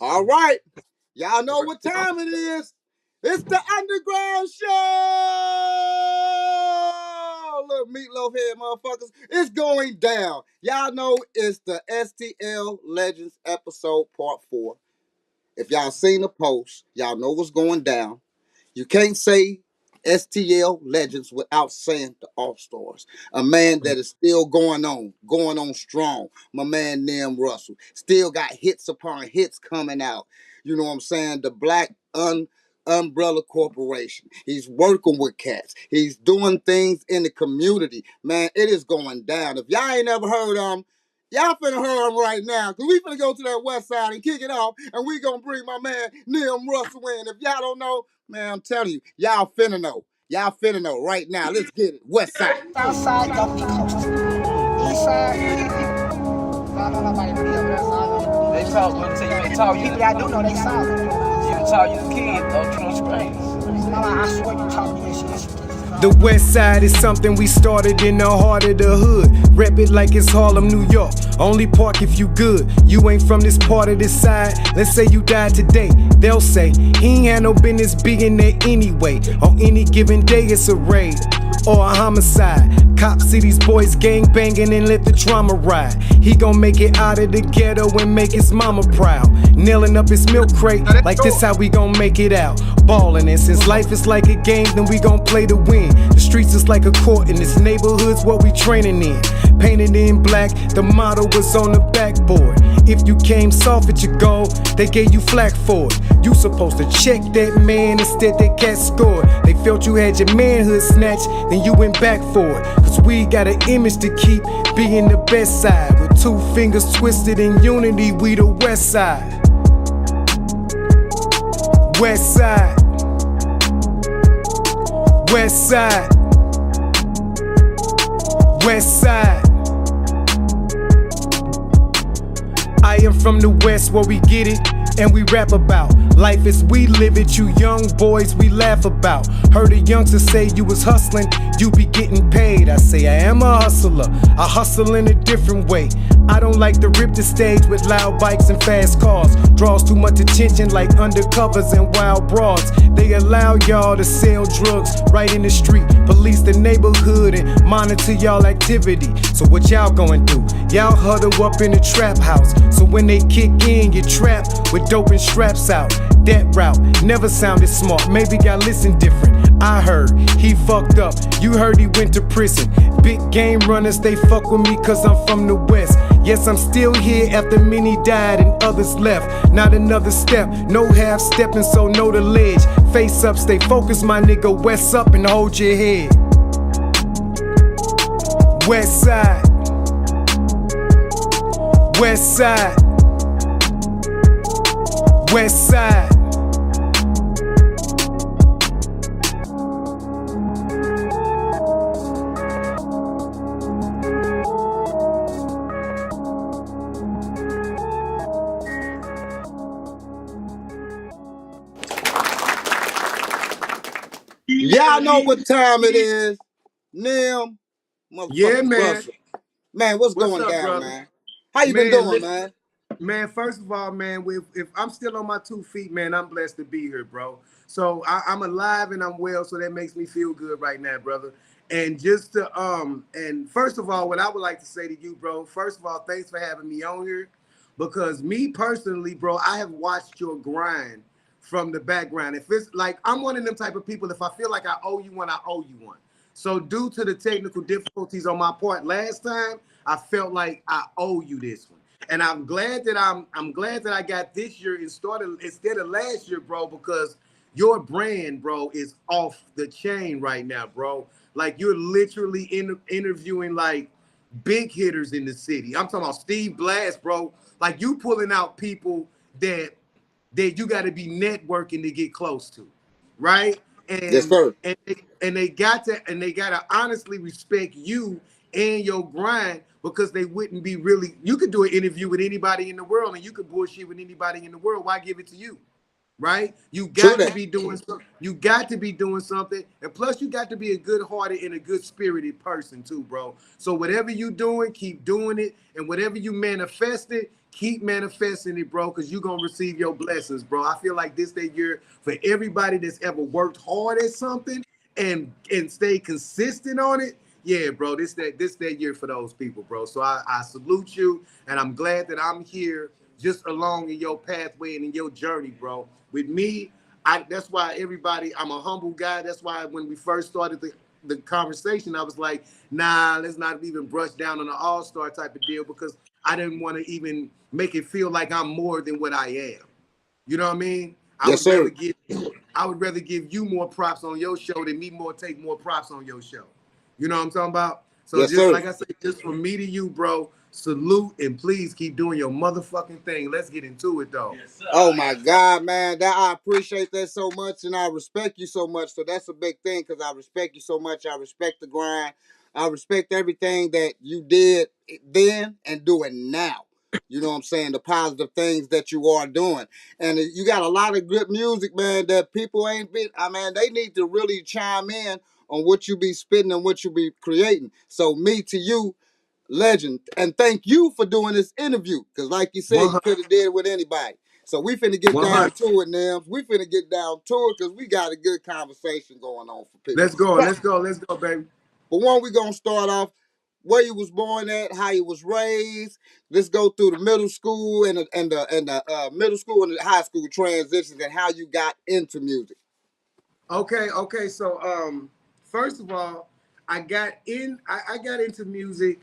All right. Y'all know what time it is. It's the Underground Show. Little meatloaf head motherfuckers. It's going down. Y'all know it's the STL Legends episode part 4. If y'all seen the post, y'all know what's going down. You can't say STL Legends without saying the Allstars. A man that is still going on strong. My man Nim Russell. Still got hits upon hits coming out. You know what I'm saying? The Black Umbrella Corporation. He's working with cats. He's doing things in the community. Man, it is going down. If y'all ain't never heard y'all finna hear him right now. Cause we finna go to that west side and kick it off. And we gonna bring my man Nim Russell in. If y'all don't know, man, I'm telling you, y'all finna know. Y'all finna know right now. Let's get it. West side. South side don't be coast. East side, I don't know nobody really over there, so I don't They taught me to you. They taught you. people that do know they solid. You taught you the kid on True Springs. I swear you taught me that shit. The west side is something we started in the heart of the hood. Rep it like it's Harlem, New York. Only park if you good. You ain't from this part of this side. Let's say you died today. They'll say he ain't had no business being there anyway. On any given day it's a raid or a homicide. Cop see these boys gang banging and let the drama ride. He gon' make it out of the ghetto and make his mama proud. Nailing up his milk crate like this how we gon' make it out. Ballin', and since life is like a game, then we gon' play to win. The streets is like a court and this neighborhood's what we training in. Painted in black, the motto was on the backboard. If you came soft at your goal, they gave you flack for it. You supposed to check that man, instead that cat scored. They felt you had your manhood snatched, then you went back for it. Cause we got an image to keep, being the best side. With 2 fingers twisted in unity, we the west side. West side. West side. West side. I am from the west where we get it and we rap about life as we live it. You young boys we laugh about. Heard a youngster say you was hustling, you be getting paid. I say I am a hustler, I hustle in a different way. I don't like to rip the stage with loud bikes and fast cars. Draws too much attention like undercovers and wild broads. They allow y'all to sell drugs right in the street. Police the neighborhood and monitor y'all activity. So what y'all gonna do? Y'all huddle up in the trap house. So when they kick in, you're trapped with dope and straps out. That route never sounded smart, maybe y'all listen different. I heard he fucked up, you heard he went to prison. Big game runners, they fuck with me cause I'm from the west. Yes, I'm still here after many died and others left. Not another step, no half stepping, so know the ledge. Face up, stay focused, my nigga, west up and hold your head. West side. West side. West side. Y'all know what time it is. Nim, motherfucking Yeah, man. Russell. Man, what's going up, down, brother? man? How you been Man, doing, listen, man? Man, first of all, man, if I'm still on my 2 feet, man, I'm blessed to be here, bro. So I'm alive and I'm well, so that makes me feel good right now, brother. And just to and first of all, what I would like to say to you, bro, first of all, thanks for having me on here. Because me personally, bro, I have watched your grind from the background. If it's like I'm one of them type of people, if I feel like I owe you one, I owe you one. So due to the technical difficulties on my part last time, I felt like I owe you this one. And I'm glad that I'm glad that I got this year instead of last year, bro, because your brand, bro, is off the chain right now, bro. Like you're literally interviewing like big hitters in the city. I'm talking about Steve Blast, bro. Like you pulling out people that you got to be networking to get close to, right? Yes, And sir. they got to honestly respect you and your grind because they wouldn't be really. You could do an interview with anybody in the world and you could bullshit with anybody in the world. Why give it to you? Right? You got to be doing something. You got to be doing something. And plus you got to be a good-hearted and a good-spirited person too, bro. So whatever you doing, keep doing it. And whatever you manifested, Keep manifesting it, bro, because you're going to receive your blessings, bro. I feel like this that year for everybody that's ever worked hard at something and stay consistent on it. Yeah, bro, this that year for those people, bro. So I salute you, and I'm glad that I'm here just along in your pathway and in your journey, bro. With me, that's why everybody, I'm a humble guy. That's why when we first started the conversation, I was like, nah, let's not even brush down on an all-star type of deal, because I didn't want to even make it feel like I'm more than what I am. You know what I mean? Yes, sir. I would rather give you more props on your show than me take more props on your show. You know what I'm talking about? So Yes, just sir. like I said, just from me to you, bro, salute, and please keep doing your motherfucking thing. Let's get into it, though. Yes, sir. Oh my God, man, that I appreciate that so much, and I respect you so much. So that's a big thing, because I respect you so much. I respect the grind. I respect everything that you did then and doing now. You know what I'm saying? The positive things that you are doing, and you got a lot of good music, man. That people ain't been. I mean, they need to really chime in on what you be spitting and what you be creating. So me to you, legend, and thank you for doing this interview, because like you said, you 100. could have did it with anybody. So we finna get down 100. to it, Nims. We finna get down to it, because we got a good conversation going on for people. Let's go. But Let's go, baby. one, we gonna start off where you was born at, how you was raised. Let's go through the middle school and the middle school and the high school transitions, and how you got into music. Okay. So first of all, I got into music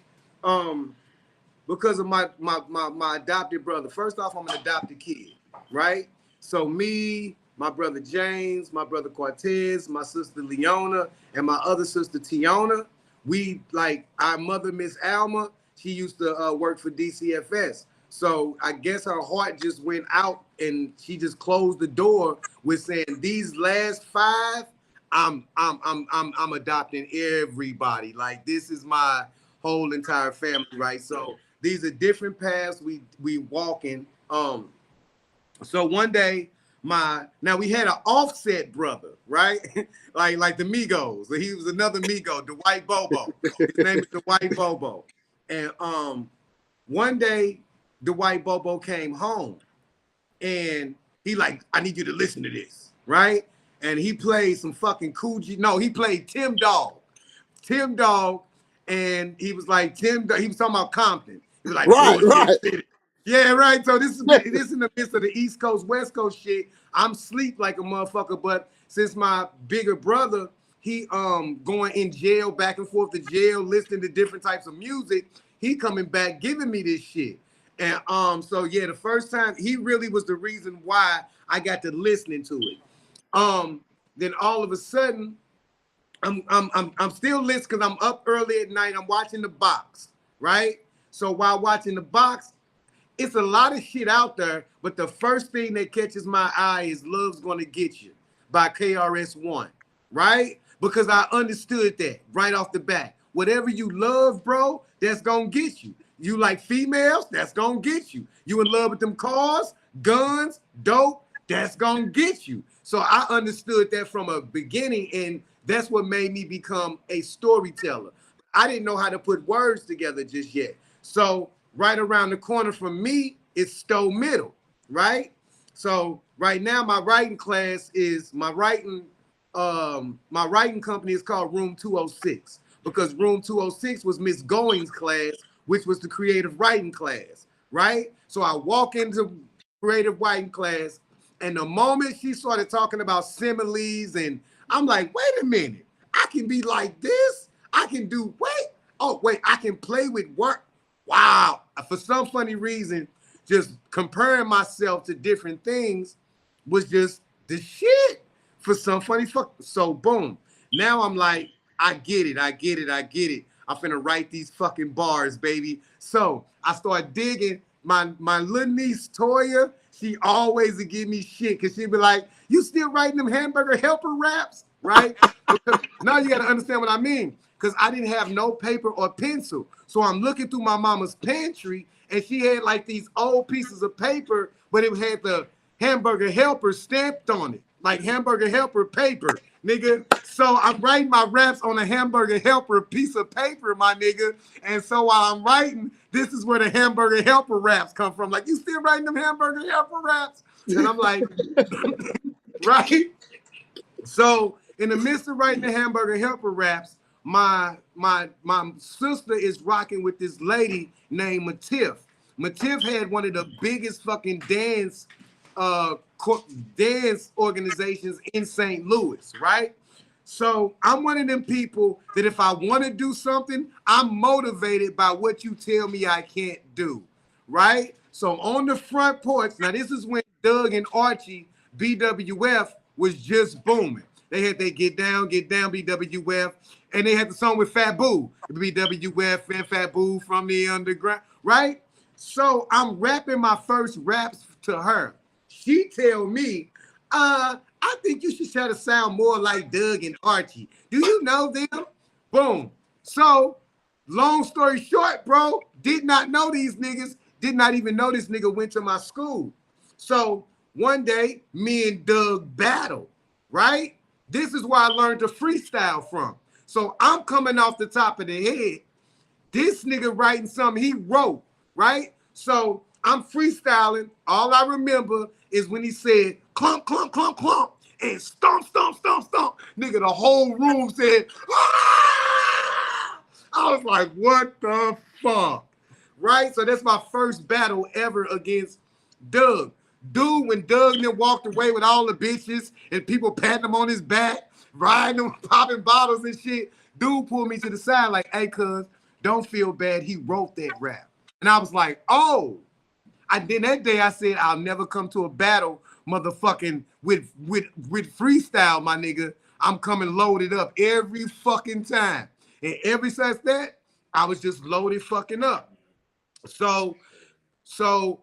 because of my adopted brother. First off, I'm an adopted kid, right? So me, my brother James, my brother Cortez, my sister Leona, and my other sister Tiona, we, like, our mother, Miss Alma, she used to work for DCFS. So I guess her heart just went out, and she just closed the door with saying, these last 5, I'm adopting everybody. Like, this is my whole entire family, right? So these are different paths we walking. So one day, now we had an offset brother, right? like the Migos. So he was another Migo, Dwight Bobo. His name is Dwight Bobo. And one day, Dwight Bobo came home, and he like, I need you to listen to this, right? And he played some fucking Coogee. No, he played Tim Dog. And he was like, he was talking about Compton. He was like, Right. City. Yeah, right. So this is in the midst of the East Coast, West Coast shit. I'm sleep like a motherfucker, but since my bigger brother, he going in jail, back and forth to jail, listening to different types of music, he coming back giving me this shit. And so yeah, the first time, he really was the reason why I got to listening to it. Then all of a sudden, I'm still listening because I'm up early at night. I'm watching The Box, right? So while watching The Box, it's a lot of shit out there, but the first thing that catches my eye is Love's Gonna Get You by KRS-One, right? Because I understood that right off the bat. Whatever you love, bro, that's gonna get you. You like females, that's gonna get you. You in love with them cars, guns, dope, that's gonna get you. So I understood that from a beginning, and that's what made me become a storyteller. I didn't know how to put words together just yet. So right around the corner from me is Stowe Middle, right? So right now my writing class is my writing company is called Room 206, because Room 206 was Miss Going's class, which was the creative writing class, right? So I walk into creative writing class, and the moment she started talking about similes, and I'm like, wait a minute, I can be like this? I can do, I can play with work. Wow. For some funny reason, just comparing myself to different things was just the shit for some funny fuck. So boom. Now I'm like, I get it. I'm finna write these fucking bars, baby. So I start digging. My little niece, Toya, she always would give me shit, because she'd be like, you still writing them Hamburger Helper raps, right? Because now you gotta understand what I mean. Because I didn't have no paper or pencil. So I'm looking through my mama's pantry, and she had like these old pieces of paper, but it had the Hamburger Helper stamped on it, like Hamburger Helper paper. nigga. So I'm writing my raps on a Hamburger Helper piece of paper, my nigga. And so while I'm writing, this is where the Hamburger Helper raps come from. Like, you still writing them Hamburger Helper raps? And I'm like, right? So in the midst of writing the Hamburger Helper raps, my sister is rocking with this lady named Matif. Matif had one of the biggest fucking dance organizations in St. Louis, right? So I'm one of them people that if I want to do something, I'm motivated by what you tell me I can't do, right? So on the front porch, now this is when Doug and Archie, BWF, was just booming. They had they Get Down, BWF, and they had the song with Fat Boo, BWF and Fat Boo from the underground, right? So I'm rapping my first raps to her. She tell me, I think you should try to sound more like Doug and Archie. Do you know them? Boom. So, long story short, bro, did not know these niggas, did not even know this nigga went to my school. So, one day, me and Doug battled, right? This is where I learned to freestyle from. So, I'm coming off the top of the head. This nigga writing something he wrote, right? So, I'm freestyling. All I remember is when he said, clump, clump, clump, clump, and stomp, stomp, stomp, stomp. Nigga, the whole room said, ah! I was like, what the fuck? Right? So that's my first battle ever against Doug. Dude, when Doug then walked away with all the bitches and people patting him on his back, riding him, popping bottles and shit, dude pulled me to the side like, hey, cuz, don't feel bad. He wrote that rap. And I was like, oh. Then that day I said, I'll never come to a battle motherfucking with freestyle, my nigga. I'm coming loaded up every fucking time. And ever since that, I was just loaded fucking up. So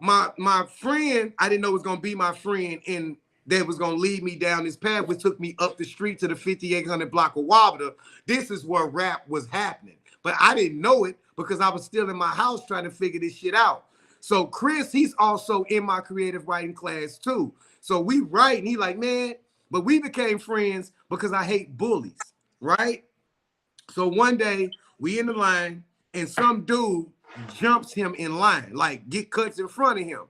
my friend, I didn't know it was gonna be my friend and that was gonna lead me down this path, which took me up the street to the 5800 block of Wabata. This is where rap was happening. But I didn't know it because I was still in my house trying to figure this shit out. So Chris, he's also in my creative writing class too. So we write and he like, man, but we became friends because I hate bullies, right? So one day we in the line and some dude jumps him in line, like get cuts in front of him.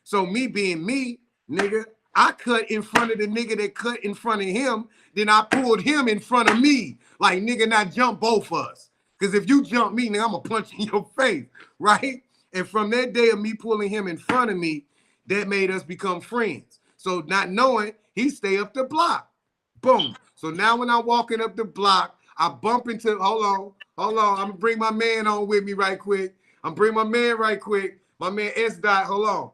So me being me, nigga, I cut in front of the nigga that cut in front of him. Then I pulled him in front of me. Like, nigga, now jump both of us. Because if you jump me, nigga, I'm going to punch in your face, right? And from that day of me pulling him in front of me, that made us become friends. So not knowing, he stay up the block. Boom. So now when I'm walking up the block, I bump into, hold on. I'm going to bring my man on with me right quick. My man S. Dot, hold on.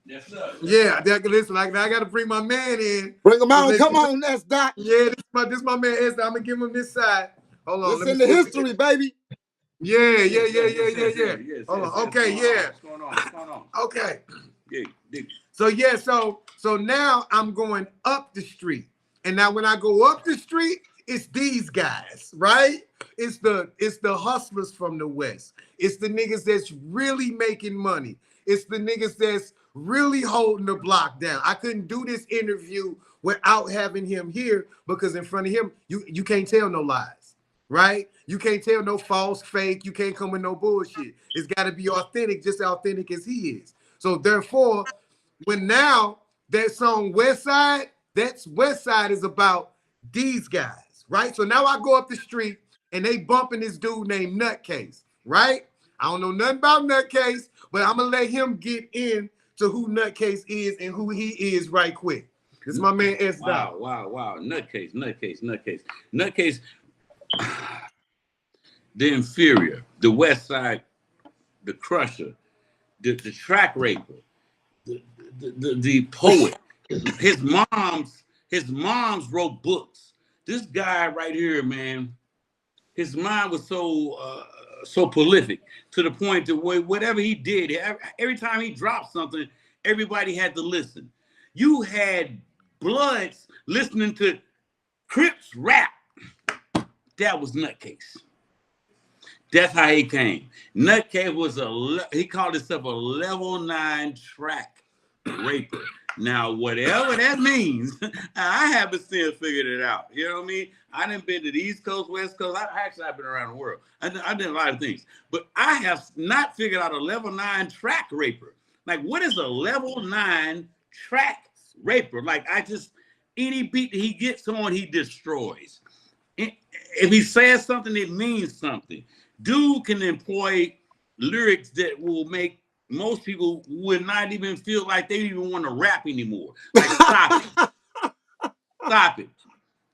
Yes, sir. Yeah, listen, I got to bring my man in. Bring him on. Come on, S. Dot. Yeah, this my man S. Dot. I'm going to give him this side. Hold on. It's in the history, baby. Yeah. Yes, Hold on. Okay, yeah. What's going on? Okay. Yeah. So now I'm going up the street. And now when I go up the street, it's these guys, right? It's the hustlers from the West. It's the niggas that's really making money. It's the niggas that's really holding the block down. I couldn't do this interview without having him here because in front of him, you can't tell no lies, right? You can't tell no false, fake. You can't come with no bullshit. It's got to be authentic, just as authentic as he is. So therefore, when now that song West Side, that's West Side is about these guys, right? So now I go up the street and they bumping this dude named Nutcase, right? I don't know nothing about Nutcase, but I'm going to let him get in to who Nutcase is and who he is right quick. This is my man S. Dot. Wow. Nutcase. The inferior, the West Side, the crusher, the track raper, the poet. His moms wrote books. This guy right here, man, his mind was so prolific to the point that whatever he did, every time he dropped something, everybody had to listen. You had Bloods listening to Crips rap. That was Nutcase. That's how he came. Nutcase was he called himself a level 9 track raper. Now, whatever that means, I haven't still figured it out. You know what I mean? I done been to the East Coast, West Coast. I've been around the world. I did a lot of things. But I have not figured out a level 9 track raper. Like, what is a level 9 track raper? Like, any beat that he gets on, he destroys. If he says something, it means something. Dude can employ lyrics that will make most people would not even feel like they even want to rap anymore. Like, stop it. Stop it.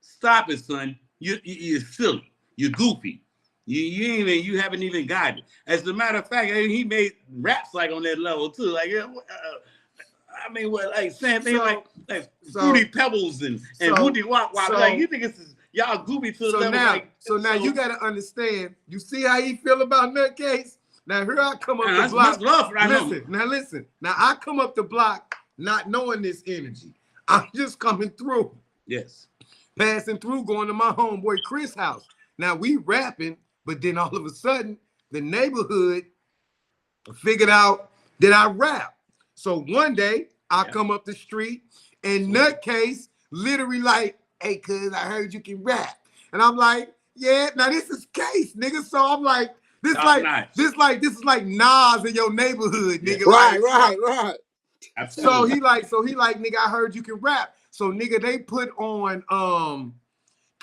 Stop it, son. You're silly. You're goofy. You haven't even got it. As a matter of fact, he made raps like on that level too. Like, I mean, what, like saying things like Fruity Pebbles and Woody Wop Wop. Like, you think it's y'all goofy to the level. Now you got to understand. You see how he feel about Nutcase? Now here I come up the block. Listen. Now I come up the block not knowing this energy. I'm just coming through. Yes. Passing through, going to my homeboy Chris' house. Now we rapping, but then all of a sudden the neighborhood figured out that I rap. So one day I come up the street and Nutcase literally like, "Hey, cuz I heard you can rap." And I'm like, "Yeah, now this is Case, nigga." So I'm like, this is like Nas in your neighborhood, nigga. Right. So he like, nigga, I heard you can rap. So nigga, they put on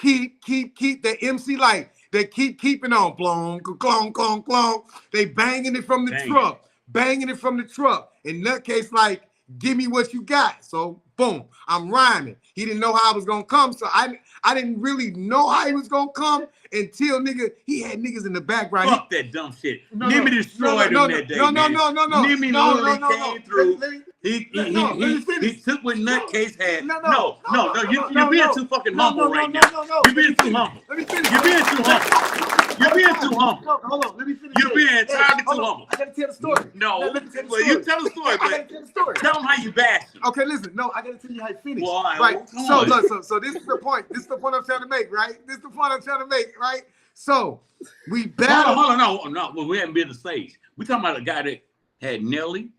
keep the MC like they keeping on blong, clong, clong, clong. They banging it from the truck. And Nutcase like, "Give me what you got." So boom, I'm rhyming. He didn't know how I was gonna come, so I didn't really know how he was gonna come until nigga, he had niggas in the background. Fuck that dumb shit. Nimmy destroyed him that day. No. Nimmy literally came through. He took what Nutcase had. No. You're being too fucking humble right now. You're being too humble. You're being too humble. Hold on, let me finish. You're being entirely too humble. I gotta tell the story. No, well, you tell the story, but tell them how you bashed him. Okay, listen. No, I gotta tell you how you finish. Well, right. So this is the point. This is the point I'm trying to make, right? So we battle. Hold on, no. Well, we haven't been to the stage. We talking about a guy that had Nelly,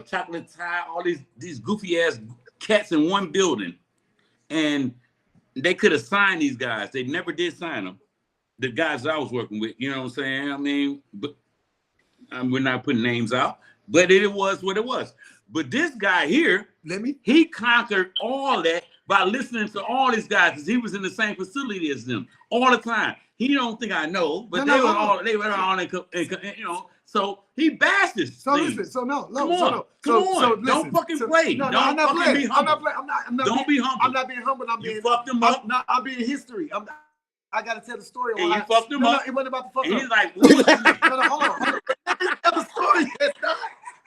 Chocolate Tie, all these goofy ass cats in one building, and they could have signed these guys. They never did sign them. The guys I was working with, you know what I'm saying? I mean, but we're not putting names out, but it was what it was. But this guy here, he conquered all that by listening to all these guys, because he was in the same facility as them all the time. He don't think I know, but they were all in, you know. So he bashed this. So thing. Listen. Come on. Don't fucking play. I'm not playing. Don't be humble. I'm not being humble. You fucked him up. I'm being history. I gotta tell the story. And you fucked him up. It wasn't about the fuck and up. He's like, hold on. Let me tell the story.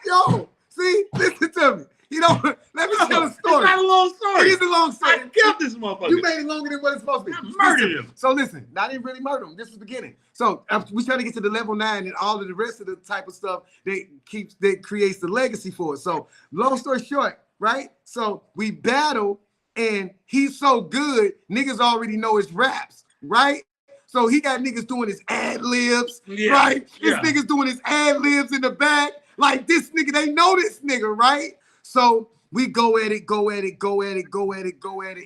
Yo, see, listen to me. You know, let me tell the story. It's not a long story. It is a long story. I killed this motherfucker. You made it longer than what it's supposed to be. I murdered him. So listen, I didn't really murder him. This was the beginning. So we trying to get to the level 9 and all of the rest of the type of stuff that creates the legacy for us. So long story short, right? So we battle, and he's so good, niggas already know his raps, right? So he got niggas doing his ad-libs, right? This nigga's doing his ad-libs in the back. Like, this nigga, they know this nigga, right? So we go at it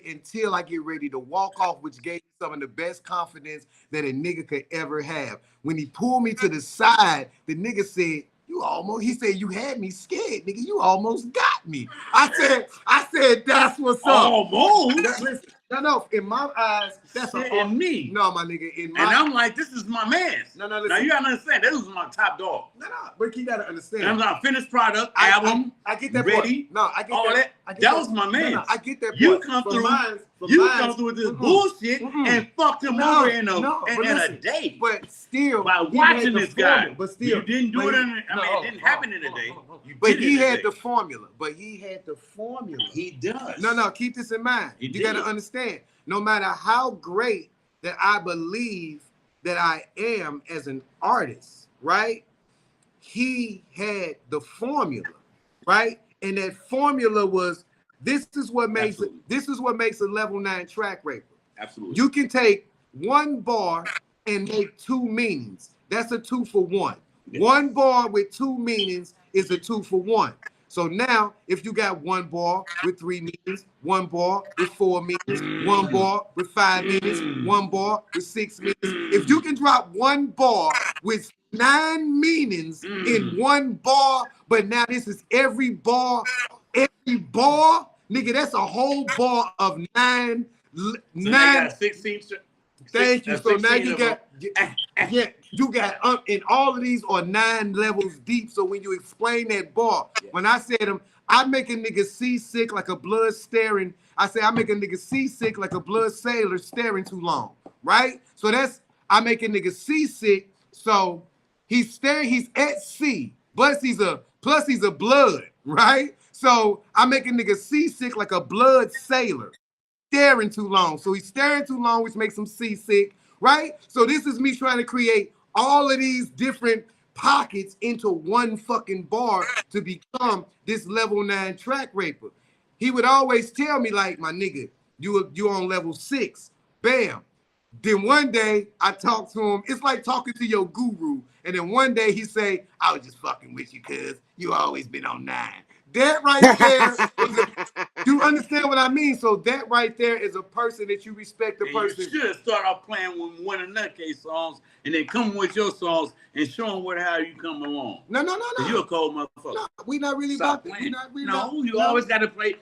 until I get ready to walk off, which gave me some of the best confidence that a nigga could ever have. When he pulled me to the side, the nigga said, he said, "You had me scared, nigga. You almost got me." I said, "That's what's up." Almost. No, in my eyes, that's in me. No, my nigga, in my. And I'm like, this is my man. No, listen. Now you gotta understand, this was my top dog. No, but you gotta understand. And I'm not finished product, album. I get that ready. Part. No, I get all that. That was my man. No, I get that. Part. You come through. You come through with this bullshit and fucked him over in a day. But still, by watching this guy. But still, you didn't do it. It didn't happen in a day. But he had the formula. He does. No. Keep this in mind. You got to understand. No matter how great that I believe that I am as an artist, right? He had the formula, right? And that formula was this is what makes a level 9 track raper. Absolutely. You can take one bar and make 2 meanings. That's a 2 for 1. One bar with 2 meanings is a 2 for 1. So now, if you got one bar with 3 meanings, one bar with 4 meanings, one bar with 5 meanings, one bar with 6 meanings, if you can drop one bar with 9 meanings in one bar, but now this is every bar, nigga, that's a whole bar of 9. So they got 16. Thank you. So now you got, yeah, you got and all of these are 9 levels deep. So when you explain that bar, when I said them, I make a nigga seasick like a blood staring. I say I make a nigga seasick like a blood sailor staring too long, right? So that's I make a nigga seasick. So he's staring, he's at sea, plus he's a blood, right? So I make a nigga seasick like a blood sailor. Staring too long. So he's staring too long, which makes him seasick, right? So this is me trying to create all of these different pockets into one fucking bar to become this level 9 track raper. He would always tell me, like, my nigga, you on level 6. Bam. Then one day I talked to him. It's like talking to your guru. And then one day he say, I was just fucking with you cuz you always been on 9. That right there, you understand what I mean? So that right there is a person that you respect the person. You should start off playing with one of Nutcase songs and then come with your songs and show them how you come along. No. You're a cold motherfucker. No, we not really Stop about playing. that. You always got to play.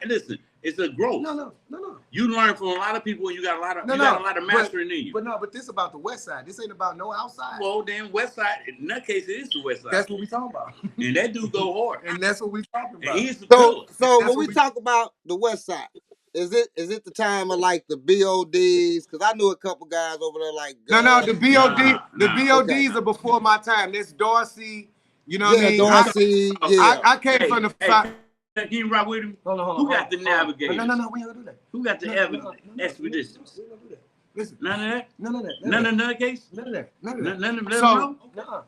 Listen, it's a growth. No. You learn from a lot of people, and you got a lot of mastering in you. But this about the West Side. This ain't about no outside. Well, then West Side, in that case, it is the West Side. That's what we talking about. And that dude go hard. And that's what we talking about. And he's the killer. So when we talk about the West Side, is it the time of like the BODs? Because I knew a couple guys over there like No, the BODs are before my time. That's Dorsey. You know what I mean? Dorsey. I came from the five. Can you ride with him? Hold on. Who got the navigator? No, we ain't gonna do that. Who got the expeditions? We ain't gonna do that. Listen. None of that? None of that. None of that case? None of that. None of that? So,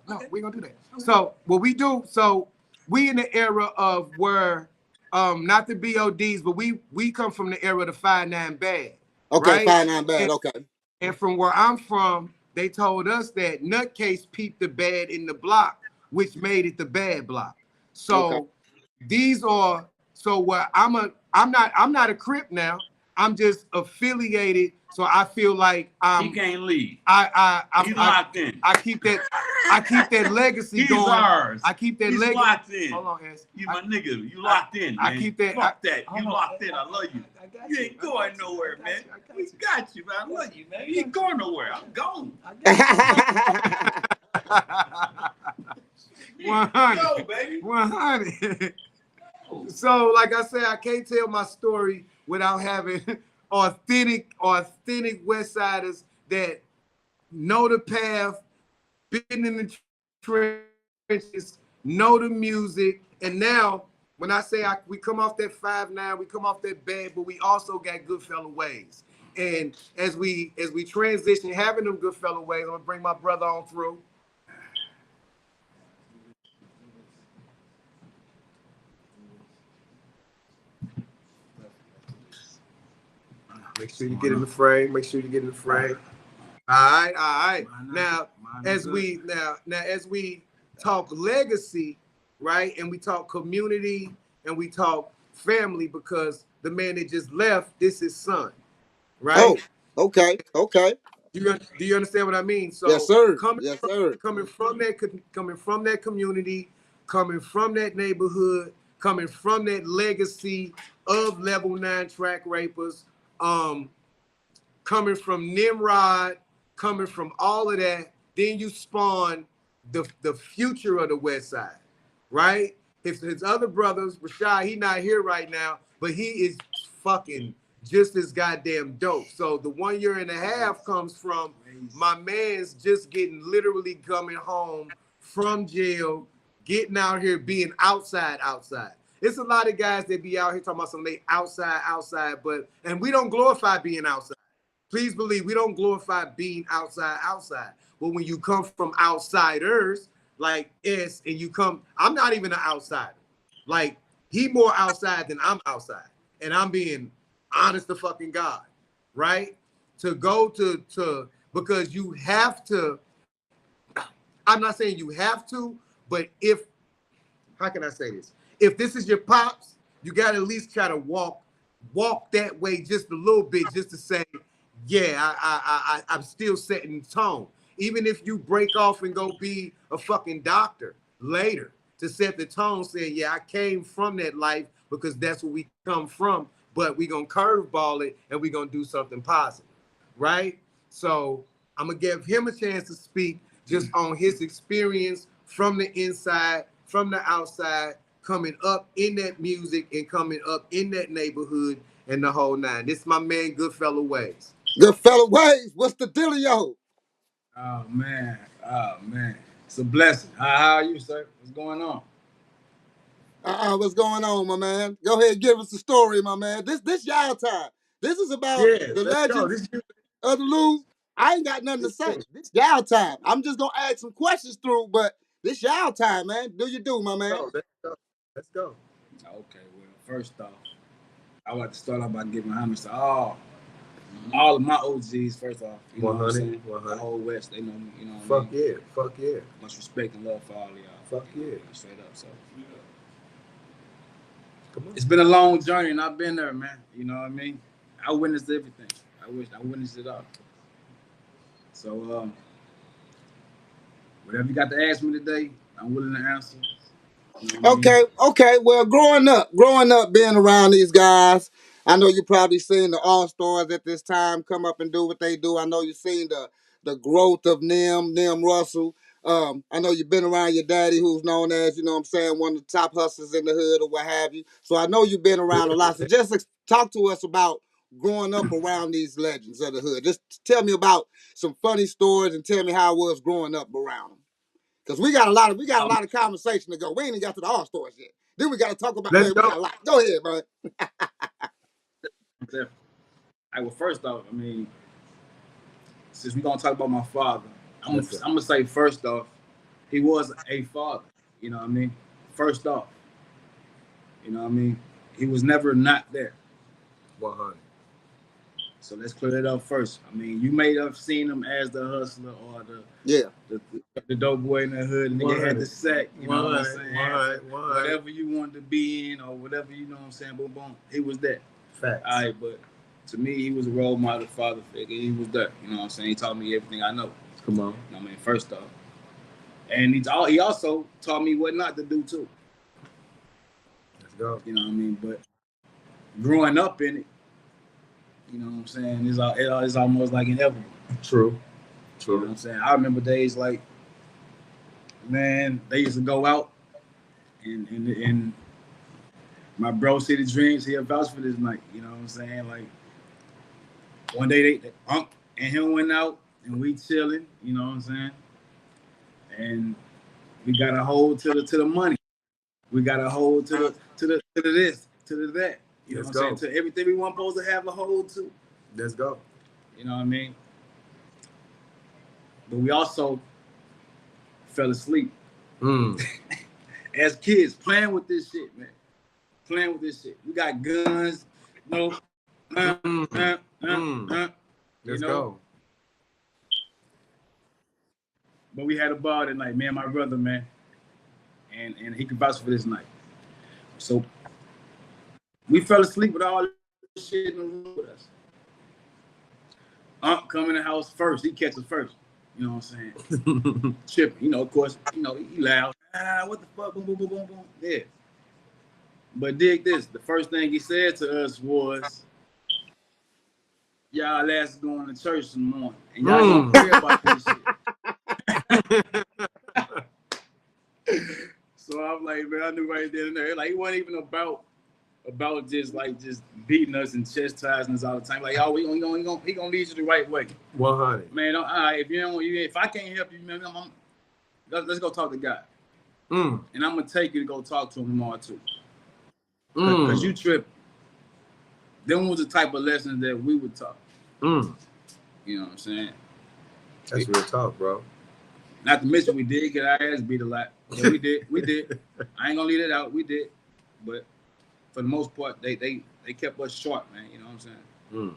no, we ain't gonna do that. So what we do, we in the era of where not the BODs, but we come from the era of the 5-9 bad. Okay, right? 5-9 bad, okay. And from where I'm from, they told us that Nutcase peeped the bad in the block, which made it the bad block. So these are where I'm not a Crip now. I'm just affiliated, so I feel like he can't leave. I'm locked in. I keep that legacy He's going. ours. I keep that legacy. Locked in. Hold on, S. You my nigga. You locked in, man. I keep that. Fuck that. You locked in. I love you. I You ain't going nowhere, man. We got you, man. I love you, man. You ain't going nowhere. I'm gone. 100. Go, baby. 100. So, like I said, I can't tell my story without having authentic West Siders that know the path, been in the trenches, know the music, and now when I say we come off that 5-9, we come off that bad, but we also got good fella ways. And as we transition, having them good fella ways, I'm gonna bring my brother on through. Make sure you get in the frame. All right. Now, as we talk legacy, right, and we talk community, and we talk family, because the man that just left, this is son, right? Oh, okay. Do you understand what I mean? So Yes, sir. Coming from that community, coming from that neighborhood, coming from that legacy of level 9 track rapers, coming from Nimrod, coming from all of that, then you spawn the future of the West Side, right? His other brothers, Rashad, he not here right now, but he is fucking just as goddamn dope. So the 1.5 years comes from my man's just literally coming home from jail, getting out here, being outside. It's a lot of guys that be out here talking about some they outside, and we don't glorify being outside. Please believe we don't glorify being outside. But when you come from outsiders like S, and you come, I'm not even an outsider. Like, he more outside than I'm outside. And I'm being honest to fucking God, right? To go to because you have to, I'm not saying you have to, but if, how can I say this? If this is your pops, you got to at least try to walk that way just a little bit, just to say, yeah, I'm still setting the tone. Even if you break off and go be a fucking doctor later, to set the tone, saying, yeah, I came from that life because that's where we come from, but we gonna curveball it and we gonna do something positive, right? So I'm gonna give him a chance to speak just on his experience from the inside, from the outside, coming up in that music and coming up in that neighborhood and the whole nine. This is my man, Goodfellow Ways. Goodfellow Ways, what's the dealio? Oh man, it's a blessing. How are you, sir? What's going on? What's going on, my man? Go ahead, give us the story, my man. This y'all time. This is about Yeah, the let's go. legends of the Lou. I ain't got nothing to say. This y'all time. I'm just gonna add some questions through, but this y'all time, man. Do you do, my man? Let's go. Okay, well, first off, I would like to start off by giving homage to all of my OGs. First off, you know what I'm saying? 100. The whole West, they know me. You know what Fuck I mean? yeah, fuck yeah. Much respect and love for all of y'all. Fuck yeah. Straight up. So Come on. it's been a long journey, and I've been there, man. You know what I mean? I witnessed everything. I witnessed it all. So whatever you got to ask me today, I'm willing to answer. You know what I mean? Okay. Well, growing up, being around these guys, I know you probably seen the Allstars at this time come up and do what they do. I know you've seen the growth of Nim Russell. I know you've been around your daddy, who's known as, you know what I'm saying, one of the top hustlers in the hood or what have you. So I know you've been around a lot. So just talk to us about growing up around these legends of the hood. Just tell me about some funny stories and tell me how it was growing up around them. Because we got a lot of conversation to go. We ain't even got to the All Stars yet. Then we got to talk about, Let's man, go. we got a lot. Go ahead, bud. Definitely. Well, first off, I mean, since we're gonna talk about my father, I'm gonna say first off, he was a father. You know what I mean? First off, you know what I mean? He was never not there. 100. So let's clear that up first. I mean, you may have seen him as the hustler or the dope boy in the hood, and nigga had the sack. You know what I'm saying? Whatever you wanted to be in or whatever, you know what I'm saying? Boom, boom. He was that. Facts. All right, but to me, he was a role model, father figure. He was there. You know what I'm saying? He taught me everything I know. Come on. You know what I mean? First off. And he also taught me what not to do, too. Let's go. You know what I mean? But growing up in it, you know what I'm saying, it's almost like inevitable. True. You know what I'm saying? I remember days like, man, they used to go out and my bro City Dreams, he'll vouch for this night. You know what I'm saying? Like, one day they Unc and him went out and we chilling, you know what I'm saying? And we got a hold to the money. We got a hold to the this, to the that. You know what I'm saying? To everything we weren't supposed to have a hold to. Let's go. You know what I mean? But we also fell asleep. As kids, playing with this shit, man. Playing with this shit. We got guns, you know. Let's go. But we had a ball that night, me and my brother, man. And he could vouch for this night. So we fell asleep with all this shit in the room with us. Unc come in the house first. He catches first. You know what I'm saying? Tripping. You know, of course, you know, he loud. What the fuck? Boom, boom, boom, boom, boom. Yeah. But dig this. The first thing he said to us was, y'all asses going to church in the morning. And y'all don't care about this shit. So I'm like, man, I knew right there and there. Like, it wasn't even about just beating us and chastising us all the time. Like, oh, he gonna lead you the right way. 100. Man, if I can't help you, man, let's go talk to God. And I'm gonna take you to go talk to him tomorrow too. Cause you tripping. Them was the type of lessons that we would talk. You know what I'm saying? That's real talk, bro. Not to mention we did get our ass beat a lot. Yeah, we did. I ain't gonna leave it out. We did. But for the most part, they kept us sharp, man. You know what I'm saying?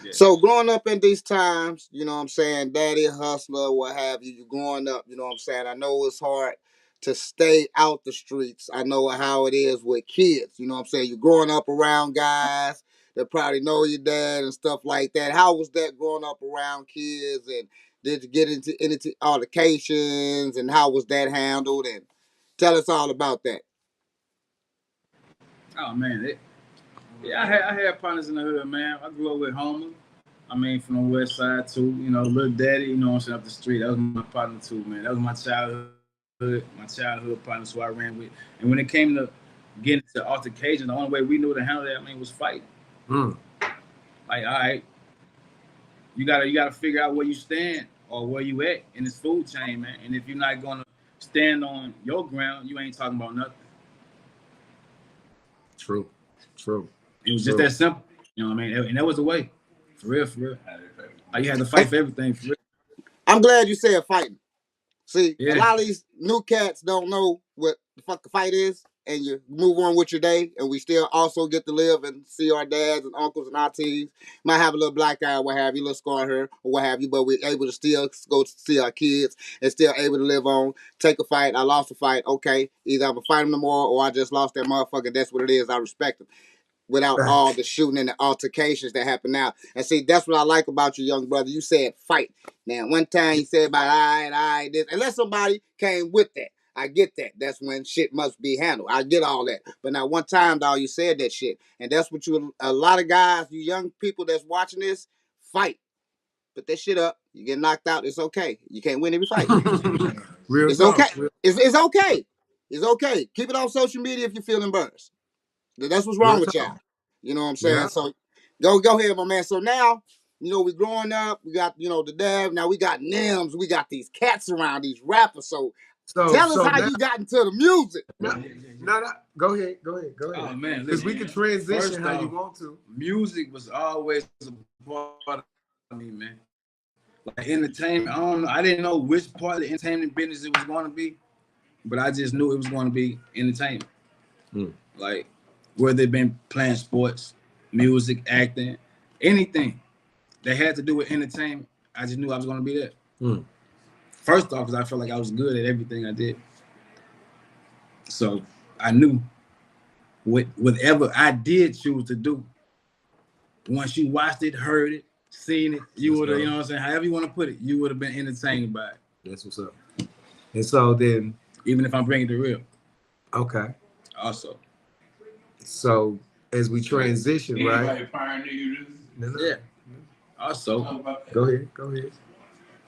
Yeah. So growing up in these times, you know what I'm saying, daddy hustler, what have you, you growing up, you know what I'm saying. I know it's hard to stay out the streets. I know how it is with kids, you know what I'm saying. You're growing up around guys that probably know your dad and stuff like that. How was that growing up around kids, and did you get into any altercations, and how was that handled? And tell us all about that. Oh man, yeah, I had partners in the hood, man. I grew up with Homer. I mean, from the west side too. You know, Little Daddy. You know, what I'm saying, up the street. That was my partner too, man. That was my childhood partners who I ran with. And when it came to getting to altercation, the only way we knew to handle that, I mean, was fighting. Like, all right, you gotta figure out where you stand or where you at in this food chain, man. And if you're not gonna stand on your ground, you ain't talking about nothing. True. It was just that simple. You know what I mean? And that was the way. For real. Like, you had to fight for everything, for real. I'm glad you said fighting. See, Yeah. a lot of these new cats don't know what the fuck the fight is, and you move on with your day, and we still also get to live and see our dads and uncles and aunties. Might have a little black eye, what have you, a little scar here, or what have you, but we're able to still go see our kids and still able to live on. Take a fight, I lost a fight, okay. Either I'm going to fight him no more, or I just lost that motherfucker. That's what it is. I respect him. Without all the shooting and the altercations that happen now. And see, that's what I like about you, young brother. You said fight. Now, one time you said about all right, this. Unless somebody came with that. I get that. That's when shit must be handled. I get all that. But now one time, dog, you said that shit. And that's what a lot of guys, you young people that's watching this, fight. Put that shit up. You get knocked out, it's okay. You can't win every fight. Real It's talk. okay. It's okay. It's okay. Keep it on social media if you're feeling embarrassed. That's what's wrong with y'all. You know what I'm saying? Yeah. So go ahead, my man. So now, you know, we growing up, we got, you know, the Dev, now we got Nims, we got these cats around, these rappers. So tell us how you got into the music. No, go ahead. Oh man, because we can transition how you want to. Music was always a part of me, man. Like entertainment, I didn't know which part of the entertainment business it was going to be, but I just knew it was going to be entertainment. Like, whether it been playing sports, music, acting, anything that had to do with entertainment, I just knew I was going to be there. First off, because I felt like I was good at everything I did. So I knew whatever I did choose to do, once you watched it, heard it, seen it, you would have, you know what I'm saying, however you want to put it, you would have been entertained by it. That's what's up. And so then, even if I'm bringing it real. Okay. Also. So as we transition, right? Yeah. Also, go ahead.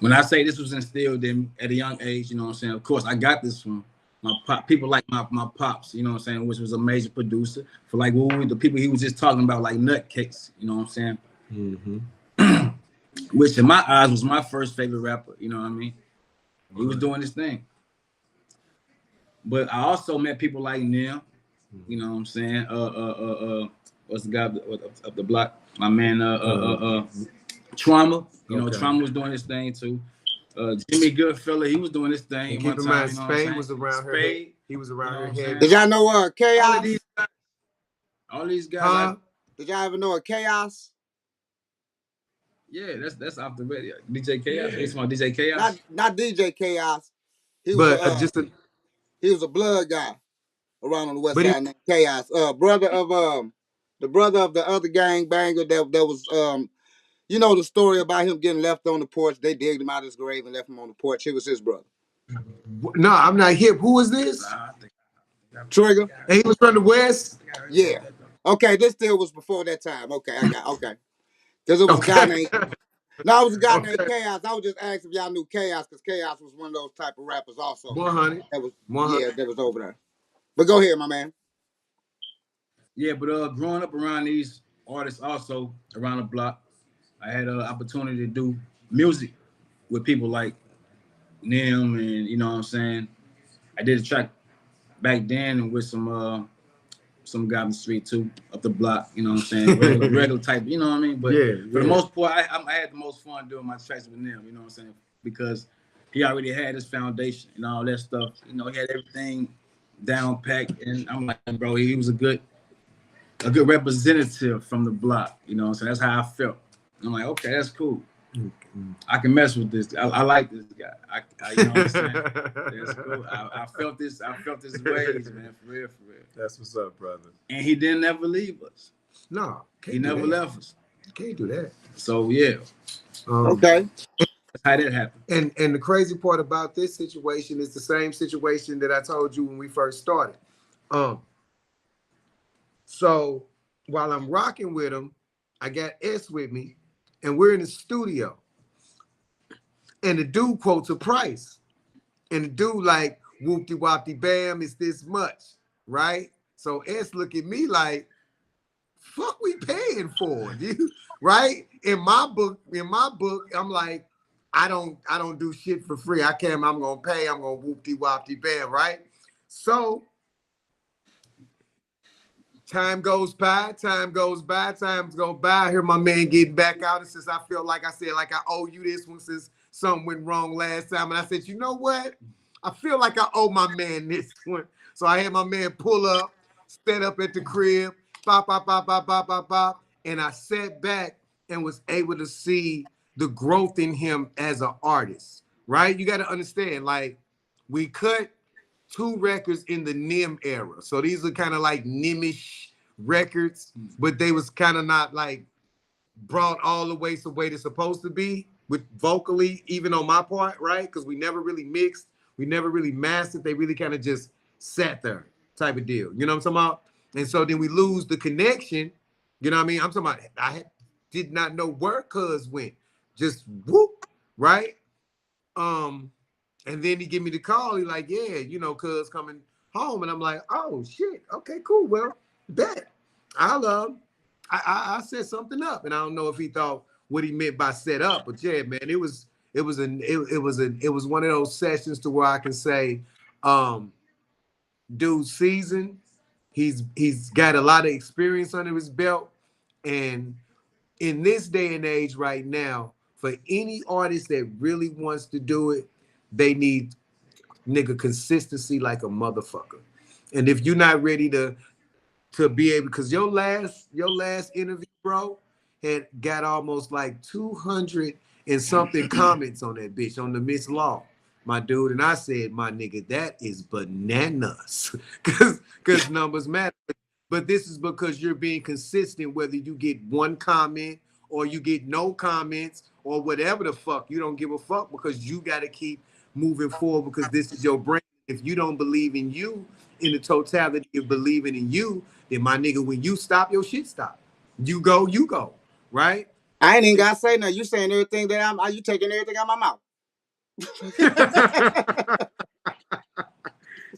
When I say this was instilled in at a young age, you know what I'm saying? Of course, I got this from my pop, people like my pops, you know what I'm saying, which was a major producer for like the people he was just talking about, like Nutcase, you know what I'm saying? Which in my eyes was my first favorite rapper, you know what I mean? He was doing this thing. But I also met people like Nim, you know what I'm saying? What's the guy up the block? My man, Trauma. You know, Trauma was doing this thing too. Jimmy Goodfella, he was doing this thing. And keep in mind, Spade was around here. He was around here. Did y'all know Chaos? All these guys. Did y'all ever know Chaos? Yeah, that's off the radio. DJ Chaos. It's my DJ Chaos. Not DJ Chaos. He was he was a blood guy around on the west side named Chaos. Brother of the other gang banger that was you know the story about him getting left on the porch. They digged him out of his grave and left him on the porch. It was his brother. No, I'm not hip. Who is this? Trigger. And he was from the west? Yeah. Okay, this still was before that time. Okay. Because it was a guy named No, it was a guy named Chaos. I was just asking if y'all knew Chaos, because Chaos was one of those type of rappers also. 100. That was 100. Yeah, that was over there. But go ahead, my man. Yeah, but growing up around these artists also around the block, I had an opportunity to do music with people like Nim, and you know what I'm saying. I did a track back then with some guy on the street too, up the block. You know what I'm saying, regular type. You know what I mean. But for the most part, I had the most fun doing my tracks with Nim. You know what I'm saying, because he already had his foundation and all that stuff. You know, he had everything down packed, and I'm like, bro, he was a good representative from the block. You know what I'm saying. That's how I felt. I'm like, okay, that's cool. I can mess with this. I like this guy. You know what I'm saying? That's cool. I felt this ways, man, for real. That's what's up, brother. And he didn't ever leave us. No, he never left us. Can't do that. So yeah. Okay. That's how that happened. And the crazy part about this situation is the same situation that I told you when we first started. So while I'm rocking with him, I got S with me, and we're in the studio. And the dude quotes a price. And the dude like, whoop-de-wop-de bam, it's this much, right? So S look at me like, fuck we paying for, dude, right? In my book, I'm like, I don't do shit for free. I'm gonna pay, I'm gonna whoop-de-wop-de bam, right? So time goes by. I hear my man getting back out, and since I feel like I said, like I owe you this one since something went wrong last time, and I said, you know what? I feel like I owe my man this one. So I had my man pull up, stand up at the crib, bop, and I sat back and was able to see the growth in him as an artist, right? You got to understand, like, we cut 2 records in the Nim era. So these are kind of like Nimish records, but they was kind of not like brought all the way to where they're supposed to be with vocally, even on my part, right? Because we never really mixed, we never really mastered. They really kind of just sat there type of deal. You know what I'm talking about? And so then we lose the connection. You know what I mean? I'm talking about, I did not know where Cuz went. Just whoop, right? And then he give me the call. He like, yeah, you know, Cuz coming home. And I'm like, oh shit. Okay, cool. Well, bet. I set something up. And I don't know if he thought what he meant by set up, but yeah, man, it was one of those sessions to where I can say, dude seasoned. He's got a lot of experience under his belt. And in this day and age right now, for any artist that really wants to do it, they need nigga consistency like a motherfucker. And if you're not ready to be able, because your last interview, bro, had got almost like 200 and something comments on that bitch, on the Miss Law, my dude. And I said, my nigga, that is bananas. Because numbers matter. But this is because you're being consistent, whether you get one comment or you get no comments or whatever the fuck. You don't give a fuck because you got to keep moving forward because this is your brand. If you don't believe in you, in the totality of believing in you, then my nigga, when you stop, your shit stop. You go, right? I ain't even gotta say nothing. You saying everything that you taking everything out my mouth.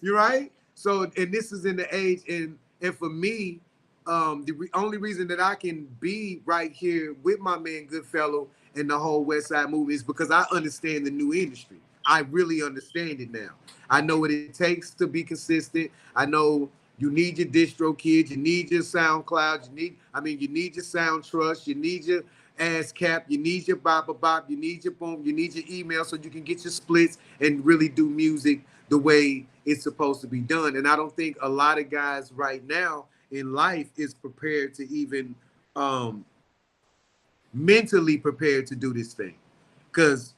You're right. So, and this is in the age, and for me, the only reason that I can be right here with my man Goodfellow and the whole West Side movement is because I understand the new industry. I really understand it now. I know what it takes to be consistent. I know you need your distro kids, you need your SoundCloud, you need your Sound Trust, you need your ASCAP, you need your bop, you need your boom, you need your email so you can get your splits and really do music the way it's supposed to be done. And I don't think a lot of guys right now in life is prepared to even mentally prepared to do this thing. Because